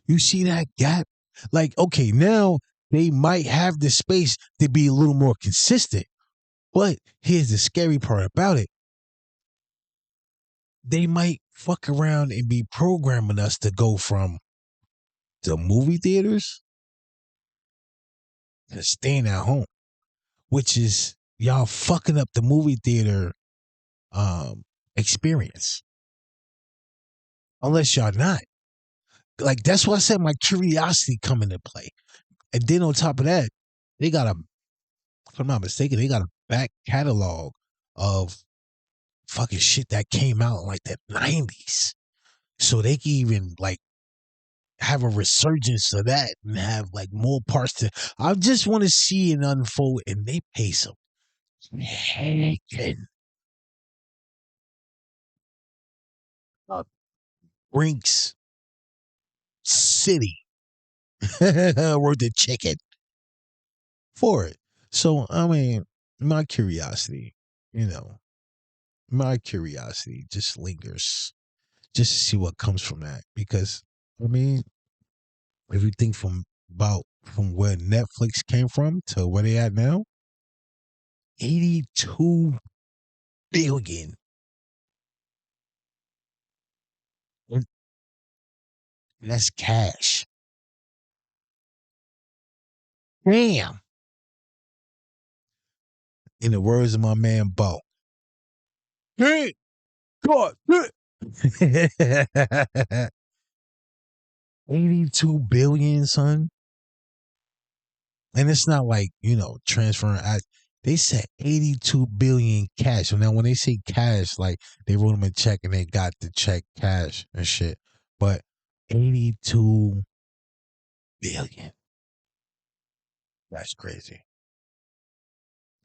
A: You see that gap? Like, okay, now they might have the space to be a little more consistent. But here's the scary part about it. They might fuck around and be programming us to go from the movie theaters to staying at home, which is y'all fucking up the movie theater experience. Unless y'all not. Like, that's why I said my curiosity come into play. And then on top of that, they got if I'm not mistaken, they got a back catalog of fucking shit that came out in like the 90s. So they can even like have a resurgence of that and have like more parts to. I just want to see it unfold, and they pay some heckin' Brinks City worth of chicken for it. So I mean, my curiosity, my curiosity just lingers, just to see what comes from that. Because I mean, if you think from where Netflix came from to where they at now, 82 billion. And that's cash. Damn. In the words of my man Bo. Hey, God. 82 billion, son. And it's not like, transferring. They said 82 billion cash. So now when they say cash, like they wrote them a check and they got the check cash and shit. But 82 billion. That's crazy.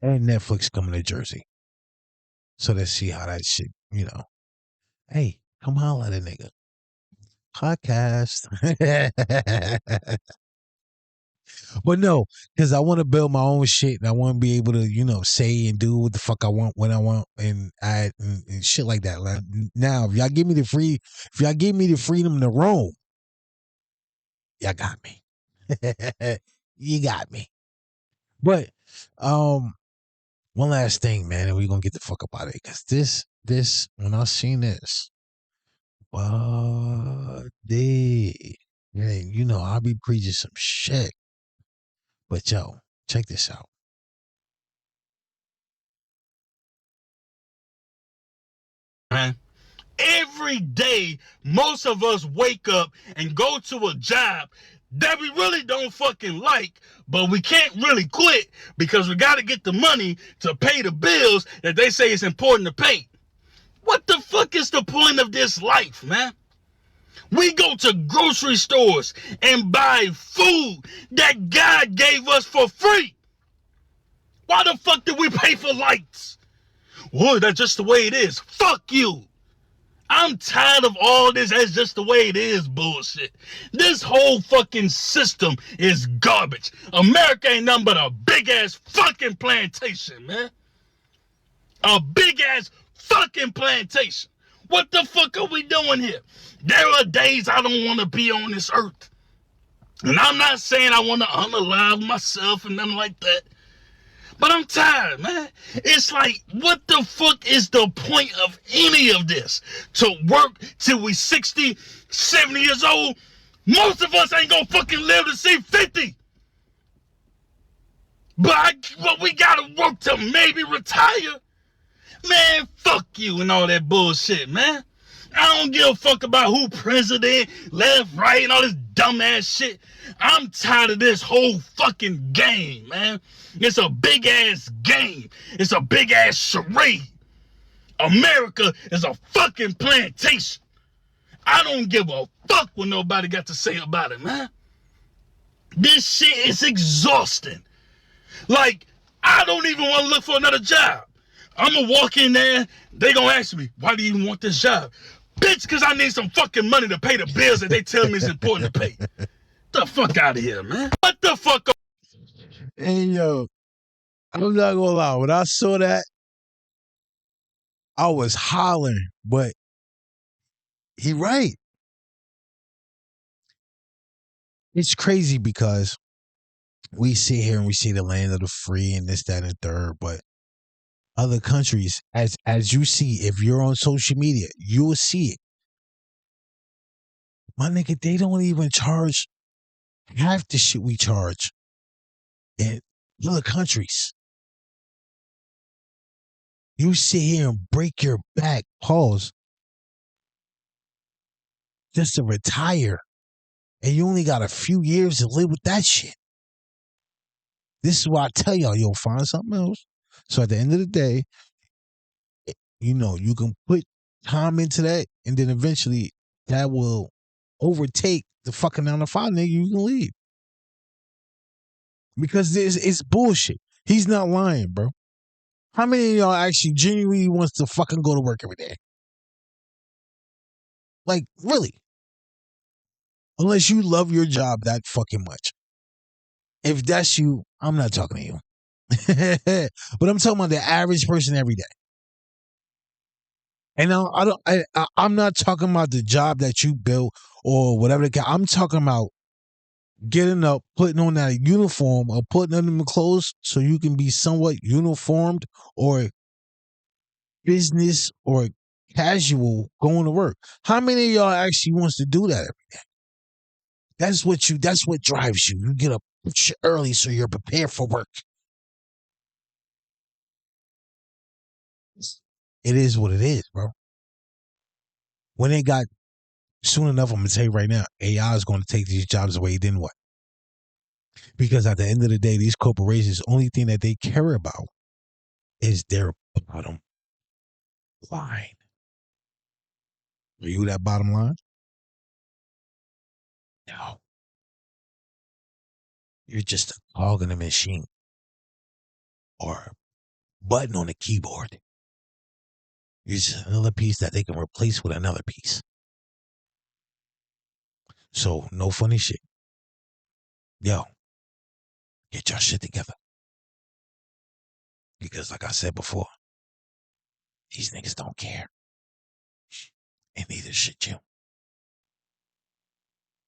A: And Netflix coming to Jersey. So let's see how that shit, Hey, come holler at a nigga. Podcast. But no, because I want to build my own shit and I want to be able to, say and do what the fuck I want when I want and add and shit like that. Like, now, if y'all give me the freedom to roam, y'all got me. You got me. But one last thing, man, and we're gonna get the fuck up out of it. Cause this, when I seen this, yeah, I'll be preaching some shit. But yo, check this out.
N: Man, every day, most of us wake up and go to a job that we really don't fucking like, but we can't really quit because we got to get the money to pay the bills that they say is important to pay. What the fuck is the point of this life, man? We go to grocery stores and buy food that God gave us for free. Why the fuck did we pay for lights? Well, that's just the way it is. Fuck you. I'm tired of all this that's just the way it is bullshit. This whole fucking system is garbage. America ain't nothing but a big ass fucking plantation, man. A big ass fucking plantation. What the fuck are we doing here? There are days I don't want to be on this earth. And I'm not saying I want to unalive myself and nothing like that. But I'm tired, man. It's like, what the fuck is the point of any of this? To work till we 60, 70 years old? Most of us ain't gonna fucking live to see 50. But we gotta work to maybe retire. Man, fuck you and all that bullshit, man. I don't give a fuck about who president, left, right, and all this dumbass shit. I'm tired of this whole fucking game, man. It's a big ass game. It's a big ass charade. America is a fucking plantation. I don't give a fuck what nobody got to say about it, man. This shit is exhausting. Like, I don't even want to look for another job. I'm gonna walk in there, they gonna ask me, why do you even want this job? Bitch, because I need some fucking money to pay the bills that they tell me is important to pay. The fuck out of here, man. What the fuck?
A: Hey, yo, I'm not gonna lie. When I saw that, I was hollering, but he right. It's crazy because we sit here and we see the land of the free and this, that, and third, but other countries, as you see, if you're on social media, you'll see it. My nigga, they don't even charge half the shit we charge in other countries. You sit here and break your back, pause, just to retire, and you only got a few years to live with that shit. This is why I tell y'all, you'll find something else. So at the end of the day, you can put time into that, and then eventually that will overtake the fucking 9 to 5 nigga. You can leave. Because it's bullshit. He's not lying, bro. How many of y'all actually genuinely wants to fucking go to work every day? Like, really? Unless you love your job that fucking much. If that's you, I'm not talking to you. But I'm talking about the average person every day. And I'm not talking about the job that you built or whatever. I'm talking about getting up, putting on that uniform or putting on them clothes so you can be somewhat uniformed or business or casual going to work. How many of y'all actually wants to do that every day? That's what drives you. You get up early so you're prepared for work. It is what it is, bro. When they got, soon enough, I'm going to tell you right now, AI is going to take these jobs away, then what? Because at the end of the day, these corporations, the only thing that they care about is their bottom line. Are you that bottom line? No. You're just a cog in a machine or a button on a keyboard. You're just another piece that they can replace with another piece. So, no funny shit. Yo, get your shit together. Because like I said before, these niggas don't care. And neither should you.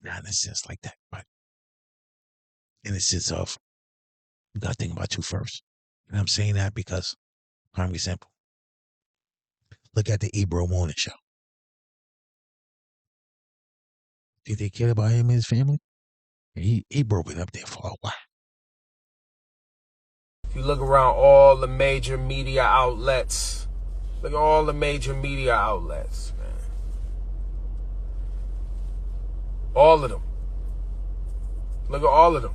A: Not in a sense like that, but in a sense of, you gotta think about you first. And I'm saying that because, prime example, look at the Ebro Morning Show. Did they care about him and his family? Ebro been up there for a while.
L: If you look around all the major media outlets, look at all the major media outlets, man. All of them. Look at all of them.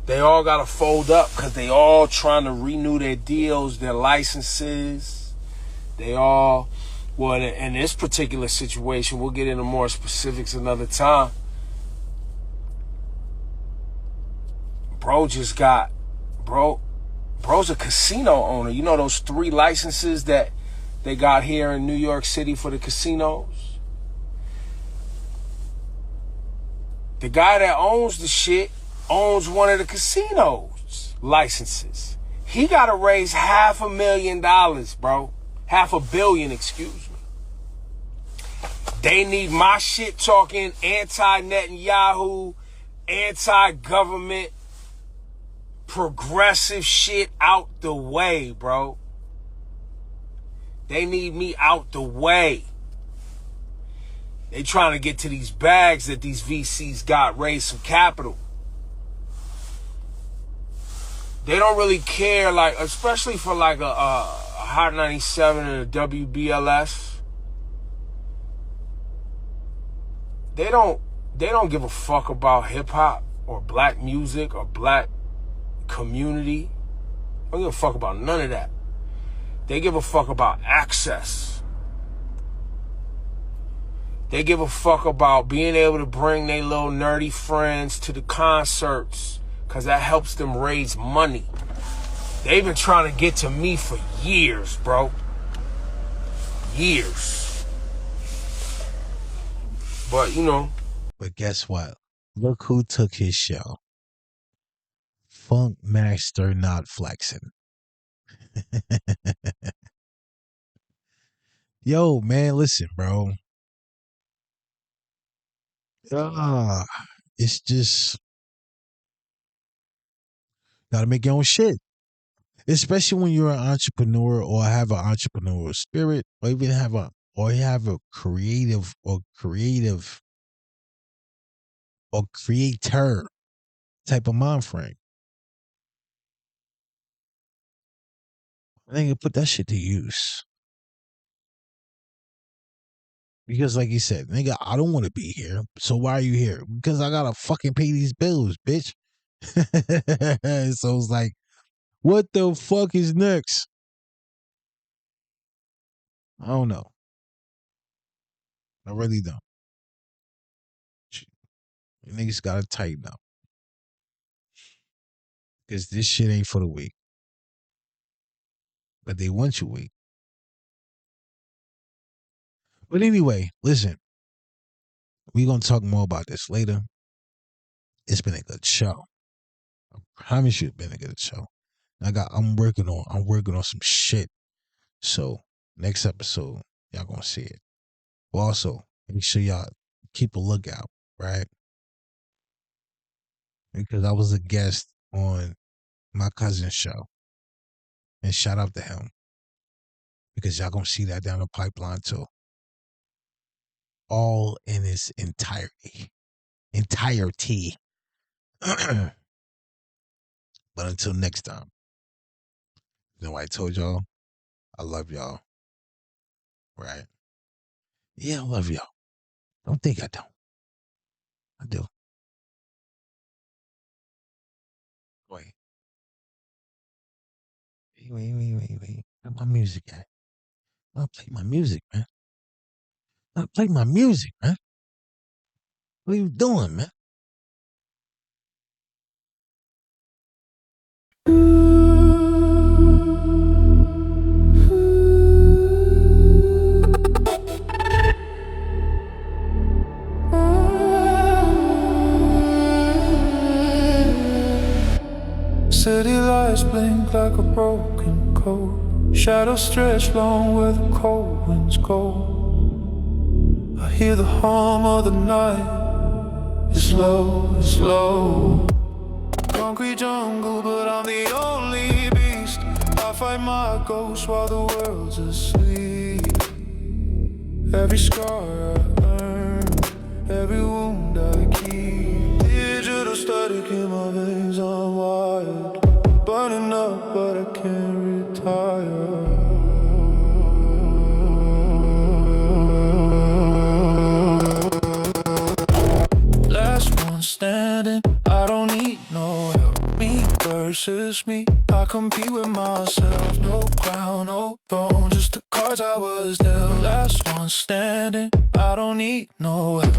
L: They all got to fold up because they all trying to renew their deals, their licenses. They all, well, in this particular situation, we'll get into more specifics another time. Bro's a casino owner. You know those 3 licenses that they got here in New York City for the casinos? The guy that owns the shit owns one of the casinos licenses. He got to raise $500,000, bro. $500 million, excuse me. They need my shit talking anti-Netanyahu, anti-government, progressive shit out the way, bro. They need me out the way. They trying to get to these bags that these VCs got, raise some capital. They don't really care, like, especially for like a Hot 97 and a WBLS. They don't give a fuck about hip hop or black music or black community. They don't give a fuck about none of that. They give a fuck about access. They give a fuck about being able to bring their little nerdy friends to the concerts because that helps them raise money. They've been trying to get to me for years, bro. Years. But, you know.
A: But guess what? Look who took his show. Funk Master Not Flexing. Yo, man, listen, bro. It's just gotta make your own shit. Especially when you're an entrepreneur or have an entrepreneurial spirit, or even have a creative or creator type of mind frame. I think you put that shit to use. Because like you said, nigga, I don't want to be here. So why are you here? Because I gotta fucking pay these bills, bitch. So it's like, what the fuck is next? I don't know. I really don't. Niggas gotta tighten up. Because this shit ain't for the weak. But they want you weak. But anyway, listen. We're gonna talk more about this later. It's been a good show. I promise you it's been a good show. I'm working on some shit. So next episode, y'all gonna see it. But also, make sure y'all keep a lookout, right? Because I was a guest on my cousin's show. And shout out to him. Because y'all gonna see that down the pipeline too. All in its entirety. But until next time, you know what I told y'all? I love y'all. Right? Yeah, I love y'all. Don't think I don't. I do. Wait. Wait. Where my music at? I'll play my music, man. I'll play my music, man. What are you doing, man?
B: City lights blink like a broken code. Shadows stretch long where the cold winds go. I hear the hum of the night. It's low, it's low. Concrete jungle, but I'm the only beast. I fight my ghost while the world's asleep. Every scar I earn, every wound I keep. Digital static in my veins, I'm wired. Burning up, but I can't retire. Last one standing, I don't need no help. Me versus me, I compete with myself. No crown, no throne, just the cards I was dealt. Last one standing, I don't need no help.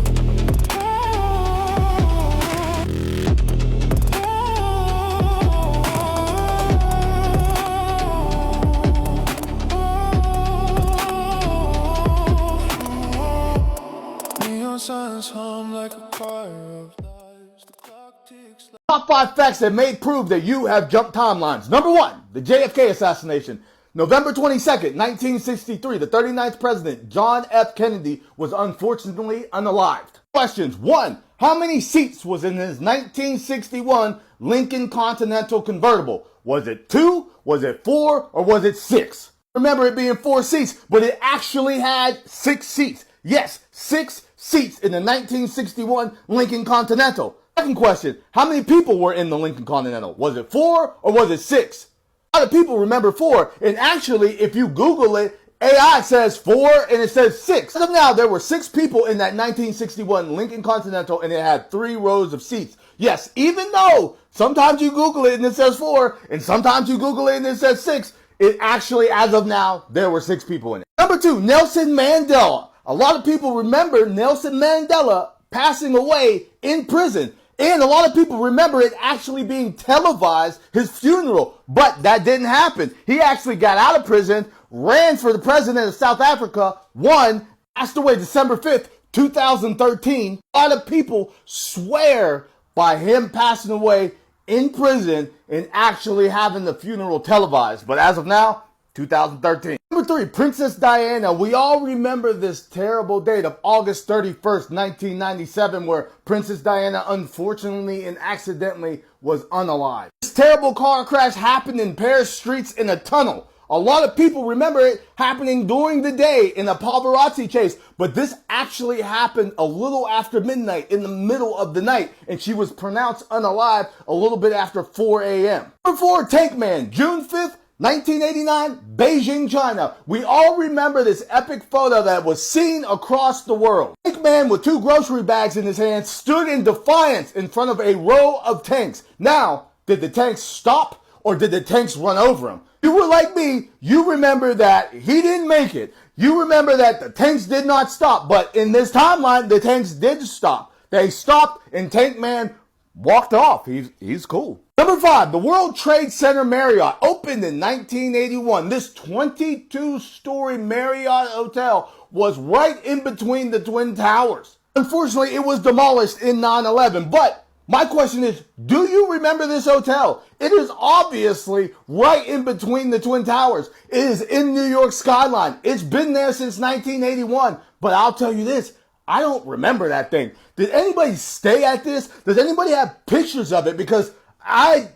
B: Signs hum like a choir of lives. The clock ticks.
O: Top 5 facts that may prove that you have jumped timelines. Number 1, the JFK assassination. November 22nd, 1963, the 39th president, John F. Kennedy, was unfortunately unalived. Questions. 1, how many seats was in his 1961 Lincoln Continental convertible? Was it 2, was it 4, or was it 6? Remember it being 4 seats, but it actually had 6 seats. Yes, 6 seats in the 1961 Lincoln Continental. Second question, how many people were in the Lincoln Continental? Was it 4 or was it 6? A lot of people remember 4, and actually, if you Google it, AI says 4 and it says 6. As of now, there were 6 people in that 1961 Lincoln Continental, and it had 3 rows of seats. Yes, even though sometimes you Google it and it says 4, and sometimes you Google it and it says 6, it actually, as of now, there were 6 people in it. Number 2, Nelson Mandela. A lot of people remember Nelson Mandela passing away in prison. And a lot of people remember it actually being televised, his funeral. But that didn't happen. He actually got out of prison, ran for the president of South Africa, won, passed away December 5th, 2013. A lot of people swear by him passing away in prison and actually having the funeral televised. But as of now, 2013. Number 3, Princess Diana. We all remember this terrible date of August 31st, 1997, where Princess Diana unfortunately and accidentally was unalived. This terrible car crash happened in Paris streets in a tunnel. A lot of people remember it happening during the day in a paparazzi chase, but this actually happened a little after midnight, in the middle of the night, and she was pronounced unalive a little bit after 4 a.m. Number 4, Tank Man. June 5th, 1989, Beijing, China. We all remember this epic photo that was seen across the world. Tank Man with 2 grocery bags in his hands stood in defiance in front of a row of tanks. Now, did the tanks stop or did the tanks run over him? You were like me, you remember that he didn't make it. You remember that the tanks did not stop, but in this timeline, the tanks did stop. They stopped and Tank Man walked off. He's cool. Number 5, the World Trade Center Marriott opened in 1981. This 22-story Marriott hotel was right in between the Twin Towers. Unfortunately, it was demolished in 9/11. But my question is, do you remember this hotel? It is obviously right in between the Twin Towers. It is in New York skyline. It's been there since 1981. But I'll tell you this, I don't remember that thing. Did anybody stay at this? Does anybody have pictures of it? Because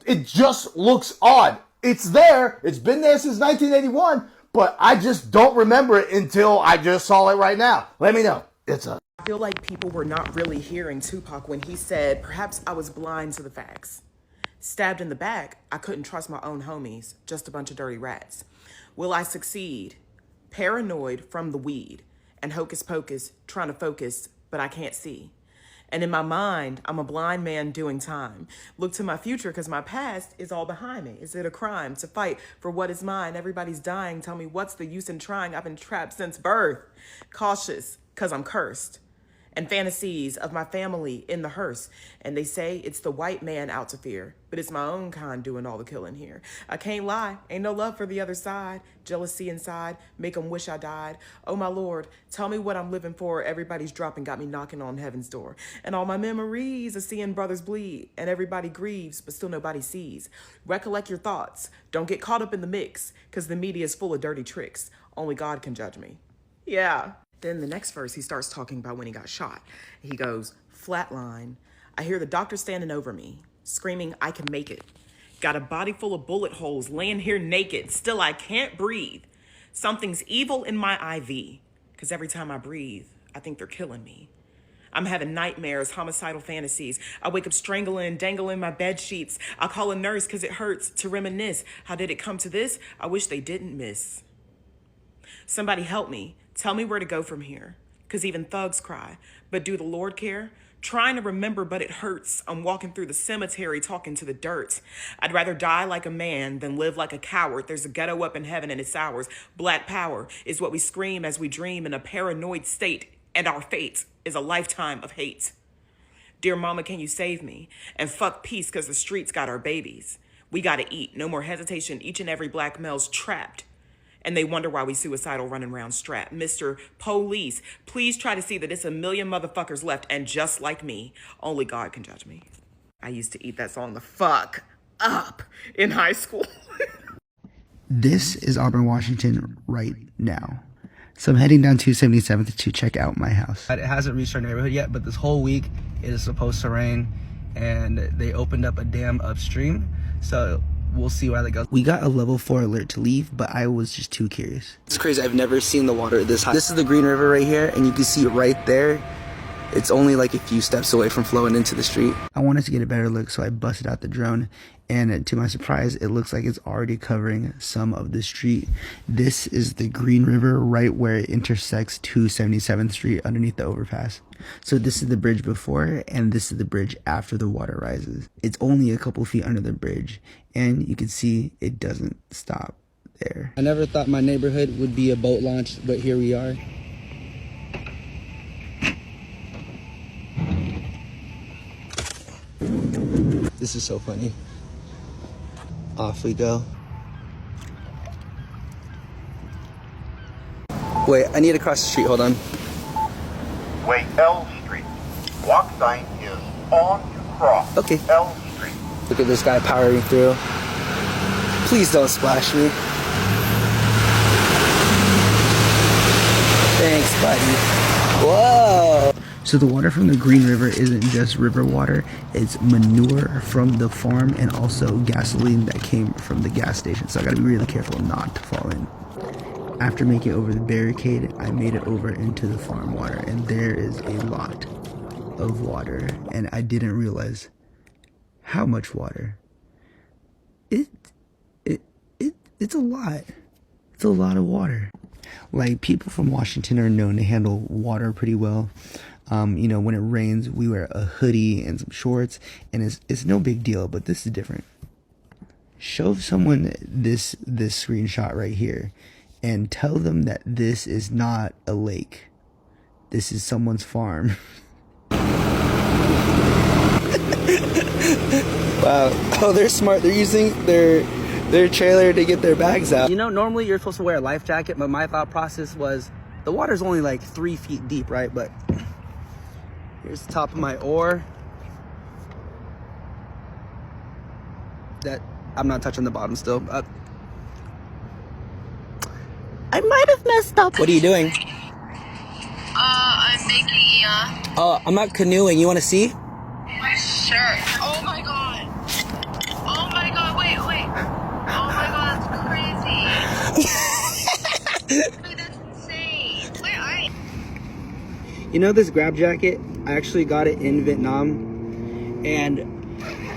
O: it just looks odd. It's there. It's been there since 1981, but I just don't remember it until I just saw it right now. Let me know. It's a
P: I feel like people were not really hearing Tupac when he said, perhaps I was blind to the facts. Stabbed in the back, I couldn't trust my own homies, just a bunch of dirty rats. Will I succeed? Paranoid from the weed, and hocus pocus, trying to focus, but I can't see. And in my mind, I'm a blind man doing time. Look to my future because my past is all behind me. Is it a crime to fight for what is mine? Everybody's dying. Tell me what's the use in trying? I've been trapped since birth. Cautious because I'm cursed. And fantasies of my family in the hearse. And they say it's the white man out to fear, but it's my own kind doing all the killing here. I can't lie, ain't no love for the other side. Jealousy inside, make them wish I died. Oh my Lord, tell me what I'm living for. Everybody's dropping, got me knocking on heaven's door. And all my memories of seeing brothers bleed. And everybody grieves, but still nobody sees. Recollect your thoughts, don't get caught up in the mix, cause the media is full of dirty tricks. Only God can judge me. Yeah. Then the next verse, he starts talking about when he got shot. He goes, flatline. I hear the doctor standing over me, screaming, I can make it. Got a body full of bullet holes, laying here naked. Still, I can't breathe. Something's evil in my IV, because every time I breathe, I think they're killing me. I'm having nightmares, homicidal fantasies. I wake up strangling, dangling my bed sheets. I'll call a nurse because it hurts to reminisce. How did it come to this? I wish they didn't miss. Somebody help me. Tell me where to go from here. Because even thugs cry. But do the Lord care? Trying to remember, but it hurts. I'm walking through the cemetery talking to the dirt. I'd rather die like a man than live like a coward. There's a ghetto up in heaven and it's ours. Black power is what we scream as we dream in a paranoid state. And our fate is a lifetime of hate. Dear mama, can you save me? And fuck peace because the streets got our babies. We gotta eat. No more hesitation. Each and every black male's trapped. And they wonder why we suicidal running around strapped. Mr. Police, please try to see that it's a million motherfuckers left and just like me, only God can judge me. I used to eat that song the fuck up in high school.
Q: This is Auburn, Washington right now. So I'm heading down 277th to check out my house.
R: It hasn't reached our neighborhood yet, but this whole week it is supposed to rain and they opened up a dam upstream. So we'll see where that goes.
Q: We got a level 4 alert to leave, but I was just too curious.
R: It's crazy. I've never seen the water this high. This is the Green River right here, and you can see right there. It's only like a few steps away from flowing into the street.
Q: I wanted to get a better look, so I busted out the drone. And to my surprise, it looks like it's already covering some of the street. This is the Green River right where it intersects 277th Street underneath the overpass. So this is the bridge before, and this is the bridge after the water rises. It's only a couple feet under the bridge, and you can see it doesn't stop there.
R: I never thought my neighborhood would be a boat launch, but here we are. This is so funny. Off we go. Wait, I need to cross the street, hold on.
S: Wait, L Street. Walk sign is on to cross.
R: Okay.
S: L Street.
R: Look at this guy powering through. Please don't splash me. Thanks, buddy. Whoa.
Q: So the water from the Green River isn't just river water, it's manure from the farm and also gasoline that came from the gas station. So I gotta be really careful not to fall in. After making it over the barricade, I made it over into the farm water, and there is a lot of water, and I didn't realize how much water. It's a lot. It's a lot of water. Like, people from Washington are known to handle water pretty well. You know, when it rains, we wear a hoodie and some shorts, and it's no big deal, but this is different. Show someone this screenshot right here and tell them that this is not a lake. This is someone's farm.
R: Wow. Oh, they're smart. They're using their trailer to get their bags out. You know, normally you're supposed to wear a life jacket, but my thought process was the water's only like 3 feet deep, right? But here's the top of my oar. That I'm not touching the bottom still.
T: I might have messed up.
R: What are you doing?
T: I'm making
R: I'm not canoeing. You want to see?
T: Sure. Oh my god. Oh my god. Wait. Oh my god, that's crazy. Wait, that's insane. Where are you?
R: You know this grab jacket? I actually got it in Vietnam, and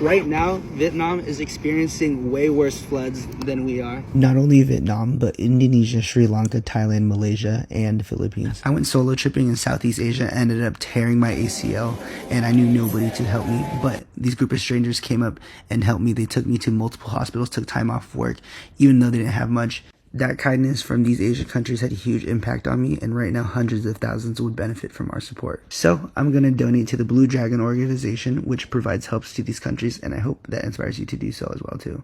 R: right now, Vietnam is experiencing way worse floods than we are.
Q: Not only Vietnam, but Indonesia, Sri Lanka, Thailand, Malaysia, and the Philippines. I went solo tripping in Southeast Asia, ended up tearing my ACL, and I knew nobody to help me, but these group of strangers came up and helped me. They took me to multiple hospitals, took time off work, even though they didn't have much. That kindness from these Asian countries had a huge impact on me, and right now hundreds of thousands would benefit from our support. So I'm going to donate to the Blue Dragon organization, which provides helps to these countries, and I hope that inspires you to do so as well too.